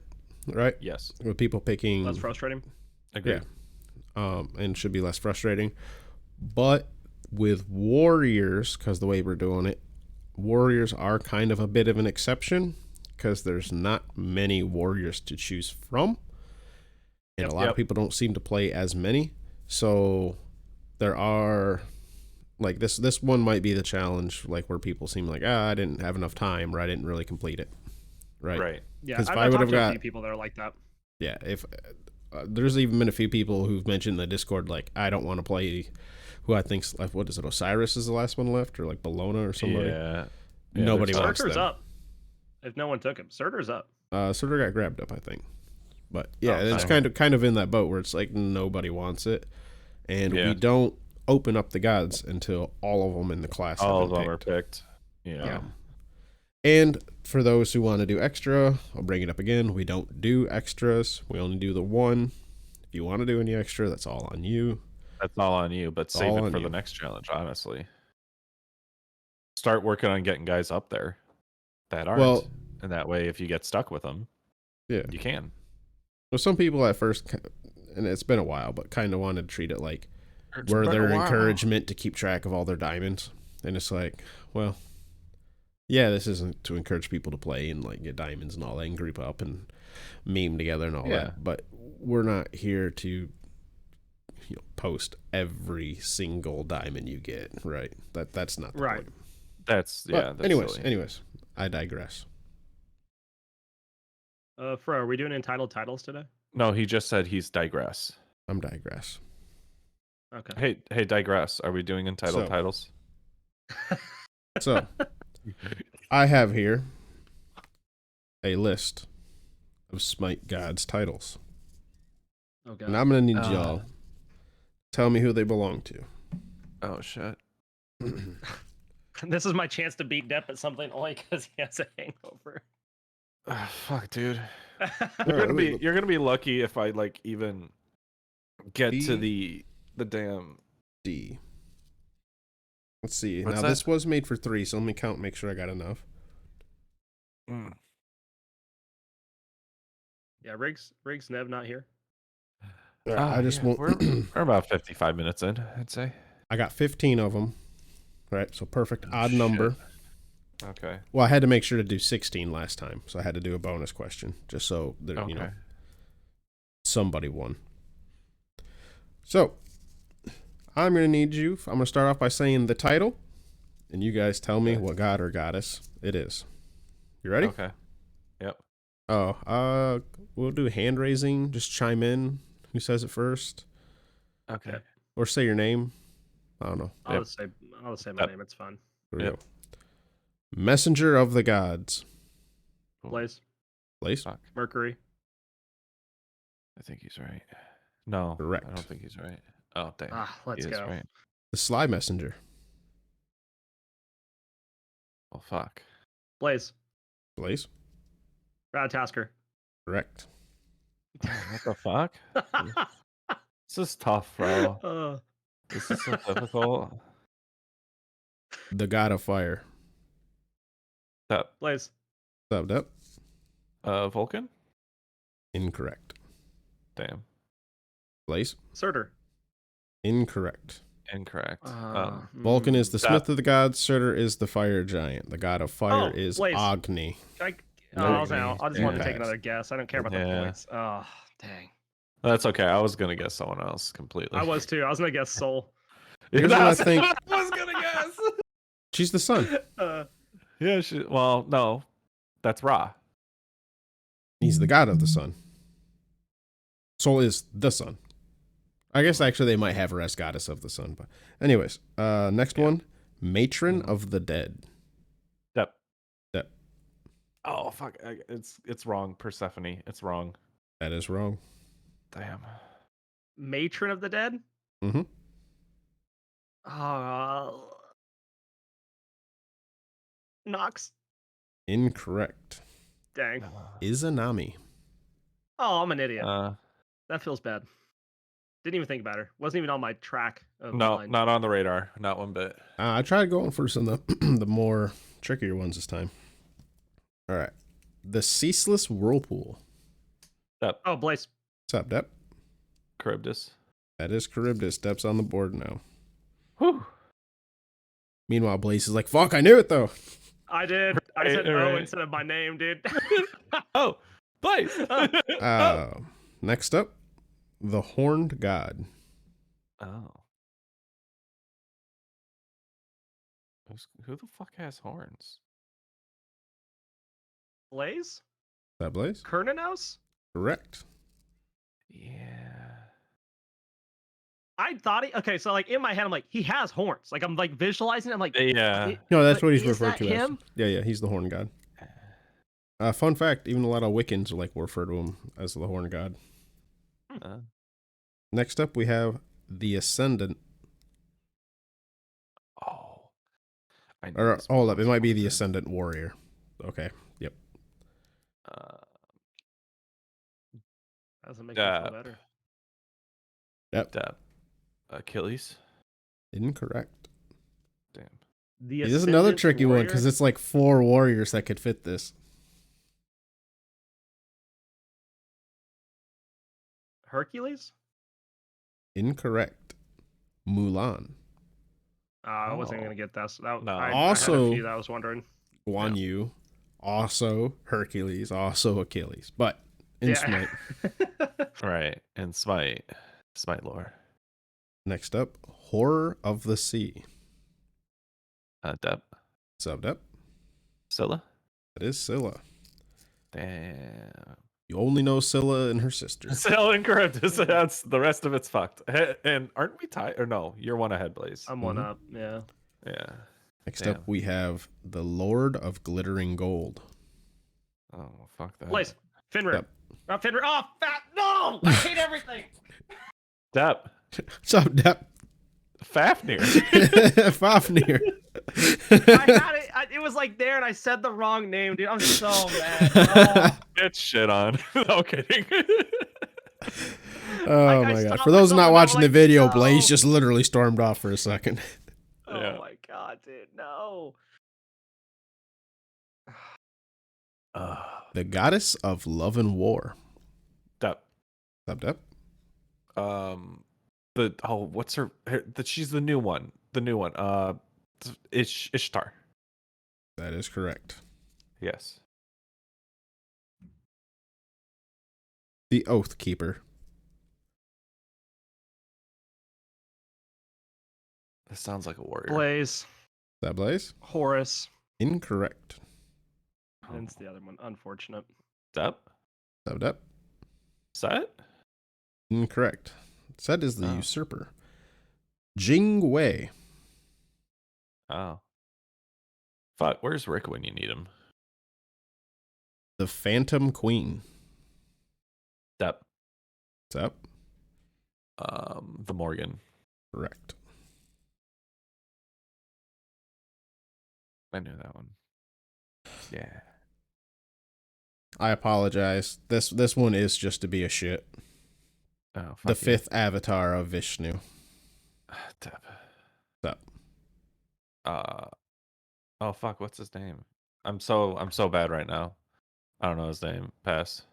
Speaker 1: right?
Speaker 2: Yes.
Speaker 1: With people picking
Speaker 3: less frustrating.
Speaker 2: Agreed.
Speaker 1: Yeah. And should be less frustrating. But with warriors, because the way we're doing it, warriors are kind of a bit of an exception because there's not many warriors to choose from. And a lot of people don't seem to play as many. So there are like this one might be the challenge, like where people seem like, I didn't have enough time, or I didn't really complete it. Right.
Speaker 3: Yeah. If I would have got a few people that are like that.
Speaker 1: Yeah. If there's even been a few people who've mentioned in the Discord, like, I don't want to play who I think's like, what is it? Osiris is the last one left, or like Bologna or somebody.
Speaker 2: Yeah.
Speaker 1: Nobody wants
Speaker 3: Surtur's
Speaker 1: them.
Speaker 3: up. If no one took him, Surtur's up.
Speaker 1: Surtur got grabbed up, I think. But yeah, it's kind of in that boat where it's like nobody wants it, and we don't open up the gods until all of them in the class.
Speaker 2: All
Speaker 1: have been
Speaker 2: of them are picked. Yeah.
Speaker 1: And for those who want to do extra, I'll bring it up again. We don't do extras. We only do the one. If you want to do any extra, that's all on you.
Speaker 2: That's all on you, but save it for the next challenge, honestly. Start working on getting guys up there that aren't. And that way, if you get stuck with them, you can.
Speaker 1: Well, some people at first, and it's been a while, but kind of wanted to treat it like we're their encouragement to keep track of all their diamonds. And it's like, well, yeah, this isn't to encourage people to play and like get diamonds and all that and group up and meme together and all that. But we're not here to post every single diamond you get, right? That's not the point.
Speaker 2: That's
Speaker 1: anyways, I digress.
Speaker 3: Fro, are we doing entitled titles today?
Speaker 2: No, he just said he's digress.
Speaker 1: I'm digress.
Speaker 3: Okay.
Speaker 2: Hey, digress. Are we doing entitled titles?
Speaker 1: So, I have here a list of Smite God's titles.
Speaker 3: Okay.
Speaker 1: And I'm going to need y'all to tell me who they belong to.
Speaker 2: Oh, shit.
Speaker 3: This is my chance to beat Dep at something only because he has a hangover.
Speaker 2: Fuck, dude. You're gonna be lucky if I like even get to the damn
Speaker 1: D. Let's see. Now this was made for 3, so let me count, make sure I got enough.
Speaker 3: Yeah, Riggs, Nev not here.
Speaker 1: I just won't.
Speaker 2: We're about 55 minutes in, I'd say.
Speaker 1: I got 15 of them. Right, so perfect odd number.
Speaker 2: Okay.
Speaker 1: Well, I had to make sure to do 16 last time, so I had to do a bonus question just so that somebody won. So, I'm going to need you. I'm going to start off by saying the title, and you guys tell me what god or goddess it is. You ready?
Speaker 2: Okay. Yep.
Speaker 1: Oh, we'll do hand raising. Just chime in. Who says it first?
Speaker 2: Okay.
Speaker 1: Or say your name. I don't know.
Speaker 3: I'll just say my name. It's fun.
Speaker 1: Yep. Messenger of the gods.
Speaker 3: Blaise.
Speaker 2: Fuck.
Speaker 3: Mercury.
Speaker 2: I think he's right. No,
Speaker 1: correct.
Speaker 2: I don't think he's right. Oh, damn.
Speaker 3: Let's go.
Speaker 2: Right.
Speaker 1: The Sly Messenger.
Speaker 2: Oh, fuck.
Speaker 3: Blaise. Ratatasker.
Speaker 1: Correct.
Speaker 2: What the fuck? This is tough, bro. This is so difficult.
Speaker 1: The God of Fire.
Speaker 2: Dep.
Speaker 3: Blaise.
Speaker 1: What's up, Dep?
Speaker 2: Vulcan?
Speaker 1: Incorrect.
Speaker 2: Damn.
Speaker 1: Blaise?
Speaker 3: Surtur.
Speaker 1: Incorrect.
Speaker 2: Incorrect.
Speaker 1: Vulcan is the
Speaker 2: That-
Speaker 1: smith of the gods. Surtur is the fire giant. The god of fire is
Speaker 3: Blaise.
Speaker 1: Agni.
Speaker 3: I
Speaker 1: Nope.
Speaker 3: just
Speaker 1: You
Speaker 3: wanted to take
Speaker 1: passed.
Speaker 3: another guess. I don't care about the
Speaker 2: Yeah.
Speaker 3: points. Oh, dang.
Speaker 2: That's okay. I was gonna guess someone else completely.
Speaker 3: I was too. I was gonna guess Soul.
Speaker 1: Here's what I
Speaker 2: That's
Speaker 1: think.
Speaker 2: what I was gonna guess.
Speaker 1: She's the sun.
Speaker 2: Yeah. Well, no, that's Ra.
Speaker 1: He's the god of the sun. Sol is the sun. I guess actually they might have her as goddess of the sun. But anyways, next one. Matron of the dead.
Speaker 2: Dep.
Speaker 1: Dep.
Speaker 2: Oh fuck! It's wrong. Persephone. It's wrong.
Speaker 1: That is wrong.
Speaker 2: Damn.
Speaker 3: Matron of the Dead?
Speaker 1: Mm-hmm.
Speaker 3: Nox.
Speaker 1: Incorrect.
Speaker 3: Dang.
Speaker 1: Izanami.
Speaker 3: Oh, I'm an idiot. That feels bad. Didn't even think about her. Wasn't even on my track.
Speaker 2: No, not on the radar. Not one bit.
Speaker 1: I tried going for some of the more trickier ones this time. All right. The Ceaseless Whirlpool.
Speaker 2: Dep.
Speaker 3: Oh, Blaise.
Speaker 1: What's up, Dep?
Speaker 2: Charybdis.
Speaker 1: That is Charybdis. Dep's on the board now.
Speaker 2: Whew.
Speaker 1: Meanwhile, Blaise is like, fuck, I knew it, though.
Speaker 3: I did. I said
Speaker 2: Right.
Speaker 3: instead of my name, dude.
Speaker 2: Oh, Blaise.
Speaker 1: Next up, the Horned God.
Speaker 2: Oh. Who the fuck has horns?
Speaker 3: Blaise?
Speaker 1: Is that Blaise?
Speaker 3: Kernanos?
Speaker 1: Correct.
Speaker 2: Yeah.
Speaker 3: I thought in my head, I'm like, he has horns. Like, I'm like visualizing it. I'm like,
Speaker 2: Yeah.
Speaker 1: No, that's what he's
Speaker 3: is
Speaker 1: referred
Speaker 3: that
Speaker 1: to
Speaker 3: him?
Speaker 1: as. Yeah, he's the Horned God. Fun fact, even a lot of Wiccans like refer to him as the Horned God. Next up, we have the Ascendant.
Speaker 2: Oh.
Speaker 1: Or hold up, it might be the Ascendant Warrior. Okay, yep.
Speaker 3: Doesn't make me feel better.
Speaker 2: Dep. Achilles.
Speaker 1: Incorrect.
Speaker 2: Damn.
Speaker 1: This is another tricky one because it's like 4 warriors that could fit this.
Speaker 3: Hercules?
Speaker 1: Incorrect. Mulan.
Speaker 3: I wasn't gonna get that. So that
Speaker 2: No.
Speaker 3: I had
Speaker 1: Also-
Speaker 3: a few that I was wondering.
Speaker 1: Guan Yu. Also Hercules. Also Achilles. But in Smite.
Speaker 2: Right. And Smite lore.
Speaker 1: Next up, Horror of the Sea.
Speaker 2: Dep.
Speaker 1: Sub Dep.
Speaker 2: Scylla.
Speaker 1: That is Scylla.
Speaker 2: Damn.
Speaker 1: You only know Scylla and her sister.
Speaker 2: Still incorrect. That's the rest of it's fucked. And aren't we tied? Or no, you're one ahead, Blaise.
Speaker 3: I'm one up. Yeah.
Speaker 2: Yeah.
Speaker 1: Next up, we have the Lord of Glittering Gold.
Speaker 2: Oh, fuck that.
Speaker 3: Blaise. Fenrir.
Speaker 1: Dep.
Speaker 3: Not Fenrir. Oh, fat. No! I hate everything.
Speaker 2: Dep.
Speaker 1: Sub Dep.
Speaker 2: Fafnir.
Speaker 1: Fafnir.
Speaker 3: I had it. It was like there, and I said the wrong name, dude. I'm so mad. Oh.
Speaker 2: It's shit on. No kidding.
Speaker 1: Oh my god. For those not watching the video, Blaise just literally stormed off for a second.
Speaker 3: Oh my god, dude. No.
Speaker 1: The Goddess of Love and War.
Speaker 2: Dep.
Speaker 1: Sub Dep.
Speaker 2: What's her? She's the new one. The new one. Ishtar.
Speaker 1: That is correct.
Speaker 2: Yes.
Speaker 1: The Oath Keeper.
Speaker 2: This sounds like a warrior.
Speaker 3: Blaise.
Speaker 1: Is that Blaise?
Speaker 3: Horus.
Speaker 1: Incorrect.
Speaker 3: That's the other one. Unfortunate.
Speaker 2: Dep.
Speaker 1: Sub Dep.
Speaker 2: Set.
Speaker 1: Incorrect. Set is the usurper. Jing Wei.
Speaker 2: Oh. Fuck, where's Rick when you need him?
Speaker 1: The Phantom Queen.
Speaker 2: Dep.
Speaker 1: What's up?
Speaker 2: The Morgan.
Speaker 1: Correct.
Speaker 2: I knew that one. Yeah.
Speaker 1: I apologize. This one is just to be a shit.
Speaker 2: Oh, fuck
Speaker 1: The 5th avatar of Vishnu.
Speaker 2: Dep.
Speaker 1: What's up?
Speaker 2: Oh fuck, what's his name? I'm so bad right now. I don't know his name. Pass.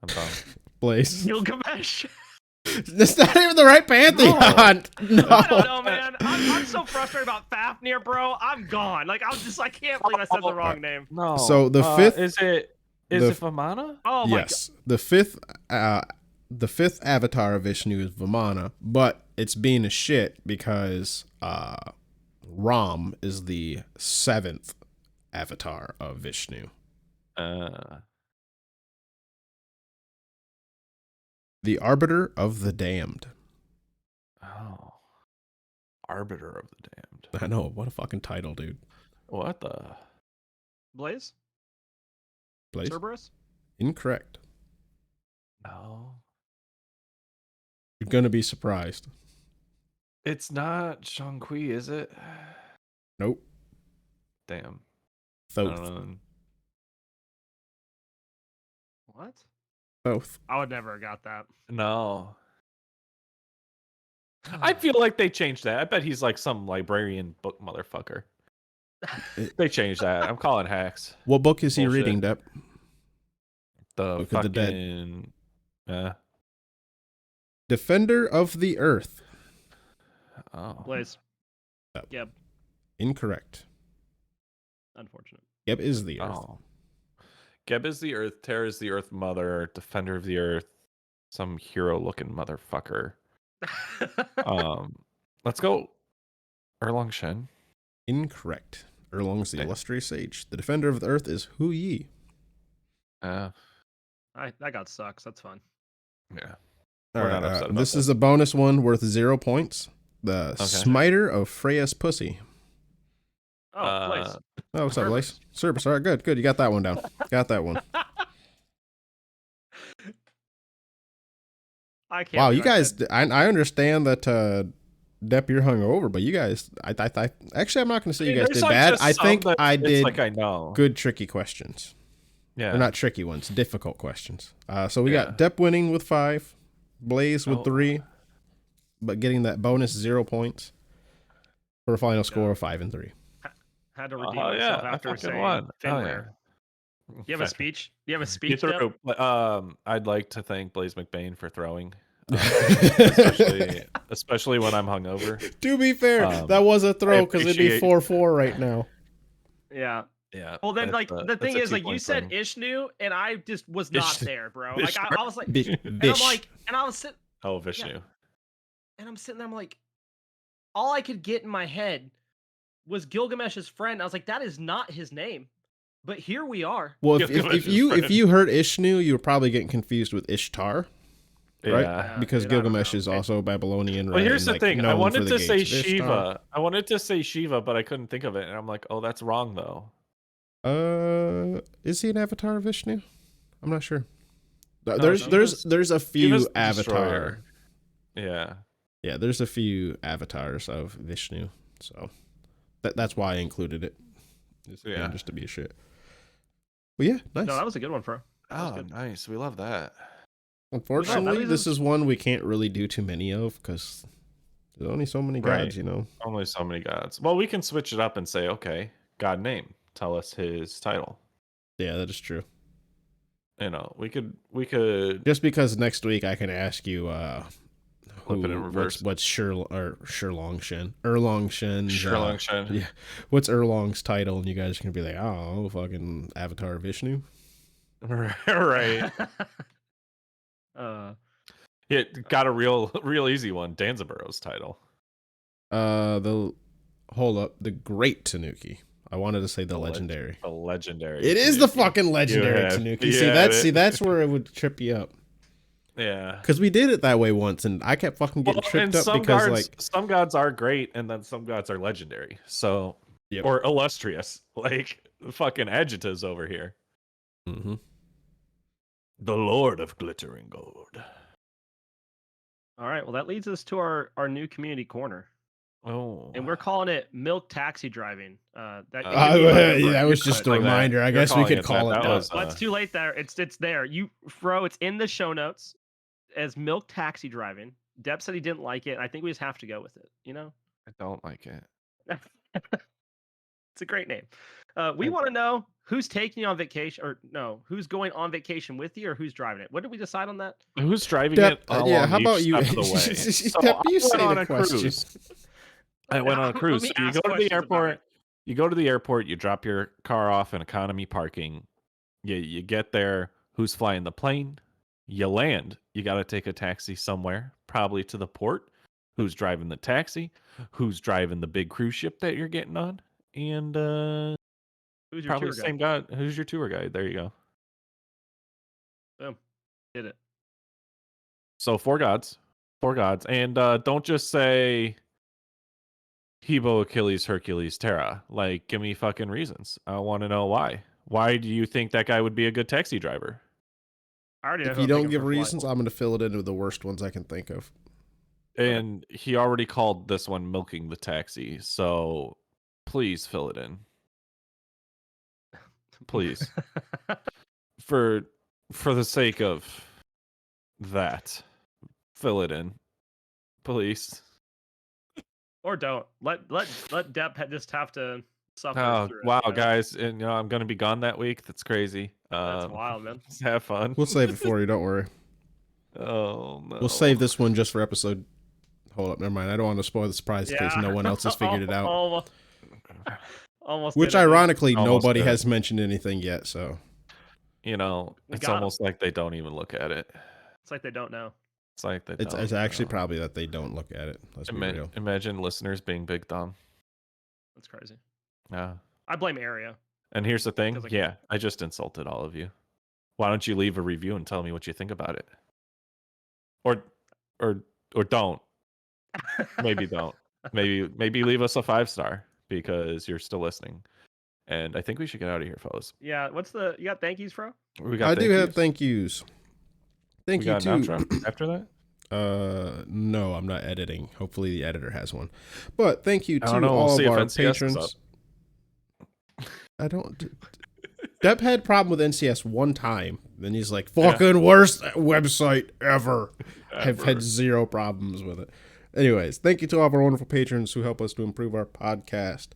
Speaker 2: I'm done.
Speaker 1: Blaise.
Speaker 3: Gilgamesh.
Speaker 1: That's not even the right pantheon. No.
Speaker 3: I don't know, man. I'm so frustrated about Fafnir, bro. I'm gone. Like I can't believe I said the wrong name.
Speaker 2: No.
Speaker 1: So the fifth
Speaker 2: is it Vamana?
Speaker 3: Oh my
Speaker 1: yes, the fifth avatar of Vishnu is Vamana, but it's being a shit because Ram is the seventh avatar of Vishnu. The Arbiter of the Damned.
Speaker 2: Oh. Arbiter of the Damned.
Speaker 1: I know, what a fucking title, dude.
Speaker 2: What the?
Speaker 3: Blaise?
Speaker 1: Blaise?
Speaker 3: Cerberus?
Speaker 1: Incorrect.
Speaker 2: No.
Speaker 1: You're gonna be surprised.
Speaker 2: It's not Shang-Kui, is it?
Speaker 1: Nope.
Speaker 2: Damn.
Speaker 1: Thoth.
Speaker 3: What?
Speaker 1: Thoth.
Speaker 3: I would never have got that.
Speaker 2: No. I feel like they changed that. I bet he's like some librarian book motherfucker. They changed that. I'm calling hacks.
Speaker 1: What book is he
Speaker 2: Bullshit.
Speaker 1: reading, Dep?
Speaker 2: The
Speaker 1: Book
Speaker 2: fucking...
Speaker 1: of the
Speaker 2: Dead.
Speaker 1: Defender of the Earth.
Speaker 2: Oh.
Speaker 3: Blaise. Geb.
Speaker 1: Incorrect.
Speaker 3: Unfortunate.
Speaker 1: Geb is the Earth.
Speaker 2: Oh. Geb is the Earth. Terra is the Earth Mother. Defender of the Earth. Some hero-looking motherfucker. Let's go. Erlong Shen.
Speaker 1: Incorrect. Erlong's the illustrious sage. The Defender of the Earth is Hu Yi.
Speaker 3: That got sucks. That's fun.
Speaker 2: Yeah.
Speaker 1: All right, this is a bonus one worth 0 points. The Smiter of Freya's Pussy.
Speaker 3: Oh, Blaise.
Speaker 1: Oh, what's up, Blaise? Cerberus. All right, good. You got that one down. Got that one.
Speaker 3: I can't.
Speaker 1: Wow, you guys. I understand that Dep, you're hungover, but you guys. I actually, I'm not going to say you guys did bad. I think I did good, tricky questions.
Speaker 2: Yeah.
Speaker 1: Or not tricky ones, difficult questions. So we got Dep winning with 5, Blaise with 3, but getting that bonus 0 points for a final score of 5 and 3.
Speaker 3: Had to redeem myself after saying Finware. Do you have a speech? Do you have a speech?
Speaker 2: I'd like to thank Blaise McBain for throwing, especially when I'm hungover.
Speaker 1: To be fair, that was a throw because it'd be 4-4 right now.
Speaker 3: Yeah.
Speaker 2: Yeah.
Speaker 3: Well, then, the thing is, you said Ishnu, and I just was not there, bro. Like, I was like, and I'm like, and I was sitting.
Speaker 2: Oh, Vishnu.
Speaker 3: Yeah. And I'm sitting there, I'm like, all I could get in my head was Gilgamesh's friend. I was like, that is not his name. But here we are.
Speaker 1: Well, if you heard Ishnu, you were probably getting confused with Ishtar, right?
Speaker 2: Yeah,
Speaker 1: because Gilgamesh is also Babylonian.
Speaker 2: Well, here's the thing. I wanted to say Shiva. I wanted to say Shiva, but I couldn't think of it, and I'm like, oh, that's wrong though.
Speaker 1: Is he an avatar of Vishnu? I'm not sure. There's a few avatar.
Speaker 2: Yeah.
Speaker 1: Yeah, there's a few avatars of Vishnu, so that's why I included it. Just to be a shit. Well, yeah, nice.
Speaker 3: No, that was a good one, Fro.
Speaker 2: Oh, nice. We love that.
Speaker 1: Unfortunately, this is one we can't really do too many of because there's only so many gods, you know.
Speaker 2: Only so many gods. Well, we can switch it up and say, okay, god name. Tell us his title.
Speaker 1: Yeah, that is true.
Speaker 2: You know, we could
Speaker 1: just because next week I can ask you
Speaker 2: flip it in reverse.
Speaker 1: What's Erlong Shen? Yeah. What's Erlong's title? And you guys are gonna be like, oh, fucking Avatar Vishnu.
Speaker 2: Right. It got a real easy one. Danzaburg's title.
Speaker 1: The Great Tanuki. I wanted to say the legendary.
Speaker 2: The legendary.
Speaker 1: It is the fucking legendary Tanuki. That's where it would trip you up.
Speaker 2: Yeah.
Speaker 1: Because we did it that way once, and I kept fucking getting tripped up because
Speaker 2: some gods are great, and then some gods are legendary. So or illustrious, like fucking adjectives over here.
Speaker 1: Mm-hmm.
Speaker 2: The Lord of Glittering Gold.
Speaker 3: All right. Well, that leads us to our new community corner.
Speaker 2: Oh.
Speaker 3: And we're calling it Milk Taxi Driving.
Speaker 1: That was just a reminder. I guess we could call it that.
Speaker 3: It's too late there. It's there. Fro, it's in the show notes as Milk Taxi Driving. Dep said he didn't like it. I think we just have to go with it, you know?
Speaker 2: I don't like it.
Speaker 3: It's a great name. We want to know who's taking you on vacation, or no, who's going on vacation with you, or who's driving it. What did we decide on that?
Speaker 2: Who's driving
Speaker 1: Dep,
Speaker 2: it along
Speaker 1: yeah, how
Speaker 2: each
Speaker 1: about you?
Speaker 2: step of the way? So
Speaker 1: Dep, you
Speaker 2: I
Speaker 1: say
Speaker 2: went on
Speaker 1: the
Speaker 2: a
Speaker 1: question.
Speaker 2: cruise. I went on a
Speaker 3: Let
Speaker 2: cruise.
Speaker 3: me
Speaker 2: So you
Speaker 3: ask
Speaker 2: go to the
Speaker 3: questions about
Speaker 2: airport.
Speaker 3: it.
Speaker 2: You go to the airport. You drop your car off in economy parking. You get there. Who's flying the plane? You land. You got to take a taxi somewhere, probably to the port. Who's driving the taxi? Who's driving the big cruise ship that you're getting on? And
Speaker 3: Who's your
Speaker 2: probably
Speaker 3: tour
Speaker 2: the
Speaker 3: guide?
Speaker 2: same guy. Who's your tour guide? There you go.
Speaker 3: Boom. Did it.
Speaker 2: So four gods, and don't just say Hebo, Achilles, Hercules, Terra. Like, give me fucking reasons. I want to know why. Why do you think that guy would be a good taxi driver?
Speaker 3: I already know
Speaker 1: If
Speaker 3: who
Speaker 1: you
Speaker 3: I'm
Speaker 1: don't
Speaker 3: picking
Speaker 1: give
Speaker 3: for flight.
Speaker 1: reasons, I'm going to fill it in with the worst ones I can think of.
Speaker 2: And he already called this one milking the taxi. So please fill it in. Please. for the sake of that, fill it in. Please.
Speaker 3: Or don't let Dep just have to suffer
Speaker 2: Oh
Speaker 3: through it.
Speaker 2: wow,
Speaker 3: You know?
Speaker 2: guys, and I'm gonna be gone that week. That's crazy.
Speaker 3: That's wild, man.
Speaker 2: Just have fun.
Speaker 1: We'll save it for you. Don't worry.
Speaker 2: Oh no.
Speaker 1: We'll save this one just for episode. Hold up, never mind. I don't want to spoil the surprise in case no one else has figured it out.
Speaker 3: Almost.
Speaker 1: Which ironically,
Speaker 2: Almost
Speaker 1: nobody
Speaker 2: did.
Speaker 1: has mentioned anything yet. So
Speaker 2: it's almost like they don't even look at it.
Speaker 3: It's like they don't know.
Speaker 2: It's like they
Speaker 1: it's
Speaker 2: don't.
Speaker 1: actually probably that they don't look at it. Let's be real.
Speaker 2: Imagine listeners being big dumb.
Speaker 3: That's crazy.
Speaker 2: Yeah.
Speaker 3: I blame Area.
Speaker 2: And here's the thing. Yeah, I just insulted all of you. Why don't you leave a review and tell me what you think about it? Or don't. Maybe don't. Maybe leave us a 5-star because you're still listening. And I think we should get out of here, fellas.
Speaker 3: Yeah. You got thank yous, Fro?
Speaker 1: I do have thank yous. Thank you too.
Speaker 2: After that?
Speaker 1: No, I'm not editing. Hopefully the editor has one. But thank you to
Speaker 2: We'll
Speaker 1: all
Speaker 2: see
Speaker 1: of
Speaker 2: if
Speaker 1: our
Speaker 2: NCS is
Speaker 1: patrons. I don't. Dep had problem with NCS one time. Then he's like, fucking worst website ever. I've had zero problems with it. Anyways, thank you to all of our wonderful patrons who help us to improve our podcast.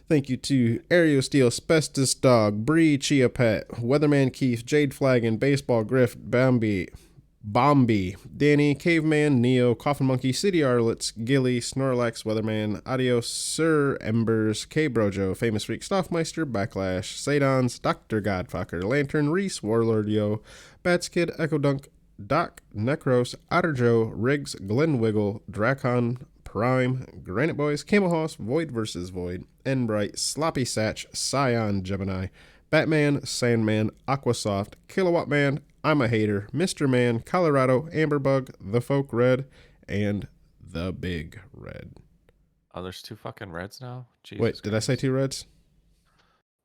Speaker 1: Thank you to Aereo Steel, Asbestos Dog, Bree Chia Pet, Weatherman Keith, Jade Flagon, Baseball Griff, Bombi, Danny, Caveman, Neo, Coffin Monkey, City Arlets, Gilly, Snorlax, Weatherman, Adios, Sir Embers, K Brojo, Famous Freak, Stoffmeister, Backlash, Sadons, Dr. Godfucker, Lantern, Reese, Warlord Yo, Batskid, Echo Dunk, Doc, Necros, Otter Joe, Riggs, Glen Wiggle, Dracon, Prime, Granite Boys, Camel Hoss, Void vs. Void, Enbright, Sloppy Satch, Scion Gemini, Batman, Sandman, Aquasoft, Kilowatt Man, I'm a Hater, Mr. Man, Colorado, Amberbug, The Folk Red, and The Big Red.
Speaker 2: Oh, there's 2 fucking reds now? Jesus
Speaker 1: Wait,
Speaker 2: Christ.
Speaker 1: did I say 2 reds?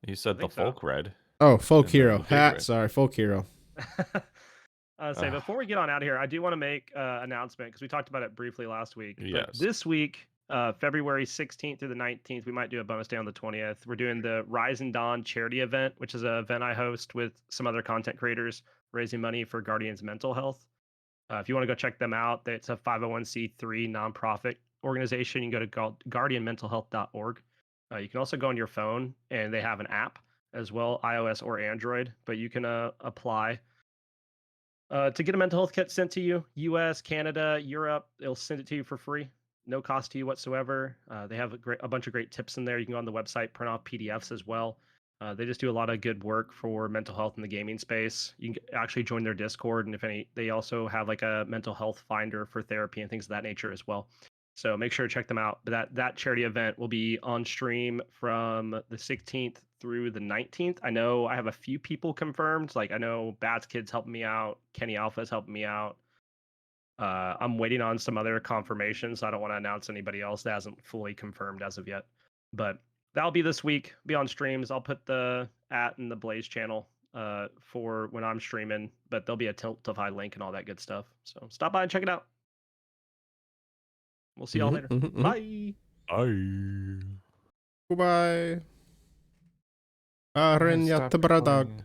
Speaker 2: You said the Folk Red.
Speaker 1: Oh, Folk Hero. Sorry, Folk Hero.
Speaker 3: Before we get on out of here, I do want to make an announcement because we talked about it briefly last week.
Speaker 2: Yes.
Speaker 3: But this week, February 16th through the 19th, we might do a bonus day on the 20th. We're doing the Rise and Dawn charity event, which is an event I host with some other content creators raising money for Guardians Mental Health. If you want to go check them out, it's a 501c3 nonprofit organization. You can go to guardianmentalhealth.org. You can also go on your phone, and they have an app as well, iOS or Android, but you can apply to get a mental health kit sent to you. US, Canada, Europe, they'll send it to you for free. No cost to you whatsoever. They have a bunch of great tips in there. You can go on the website, print off PDFs as well. They just do a lot of good work for mental health in the gaming space. You can actually join their Discord, and they also have like a mental health finder for therapy and things of that nature as well. So make sure to check them out. But that charity event will be on stream from the 16th through the 19th. I know I have a few people confirmed. Like I know Bats Kid's helping me out. Kenny Alpha's helping me out. I'm waiting on some other confirmations. So I don't want to announce anybody else that hasn't fully confirmed as of yet. But that'll be this week. Be on streams. I'll put the in the Blaise channel for when I'm streaming. But there'll be a Tiltify link and all that good stuff. So stop by and check it out. We'll see y'all later. Bye.
Speaker 1: Bye. Goodbye. Aren
Speaker 2: Stop
Speaker 1: yatta bradag.
Speaker 2: recording.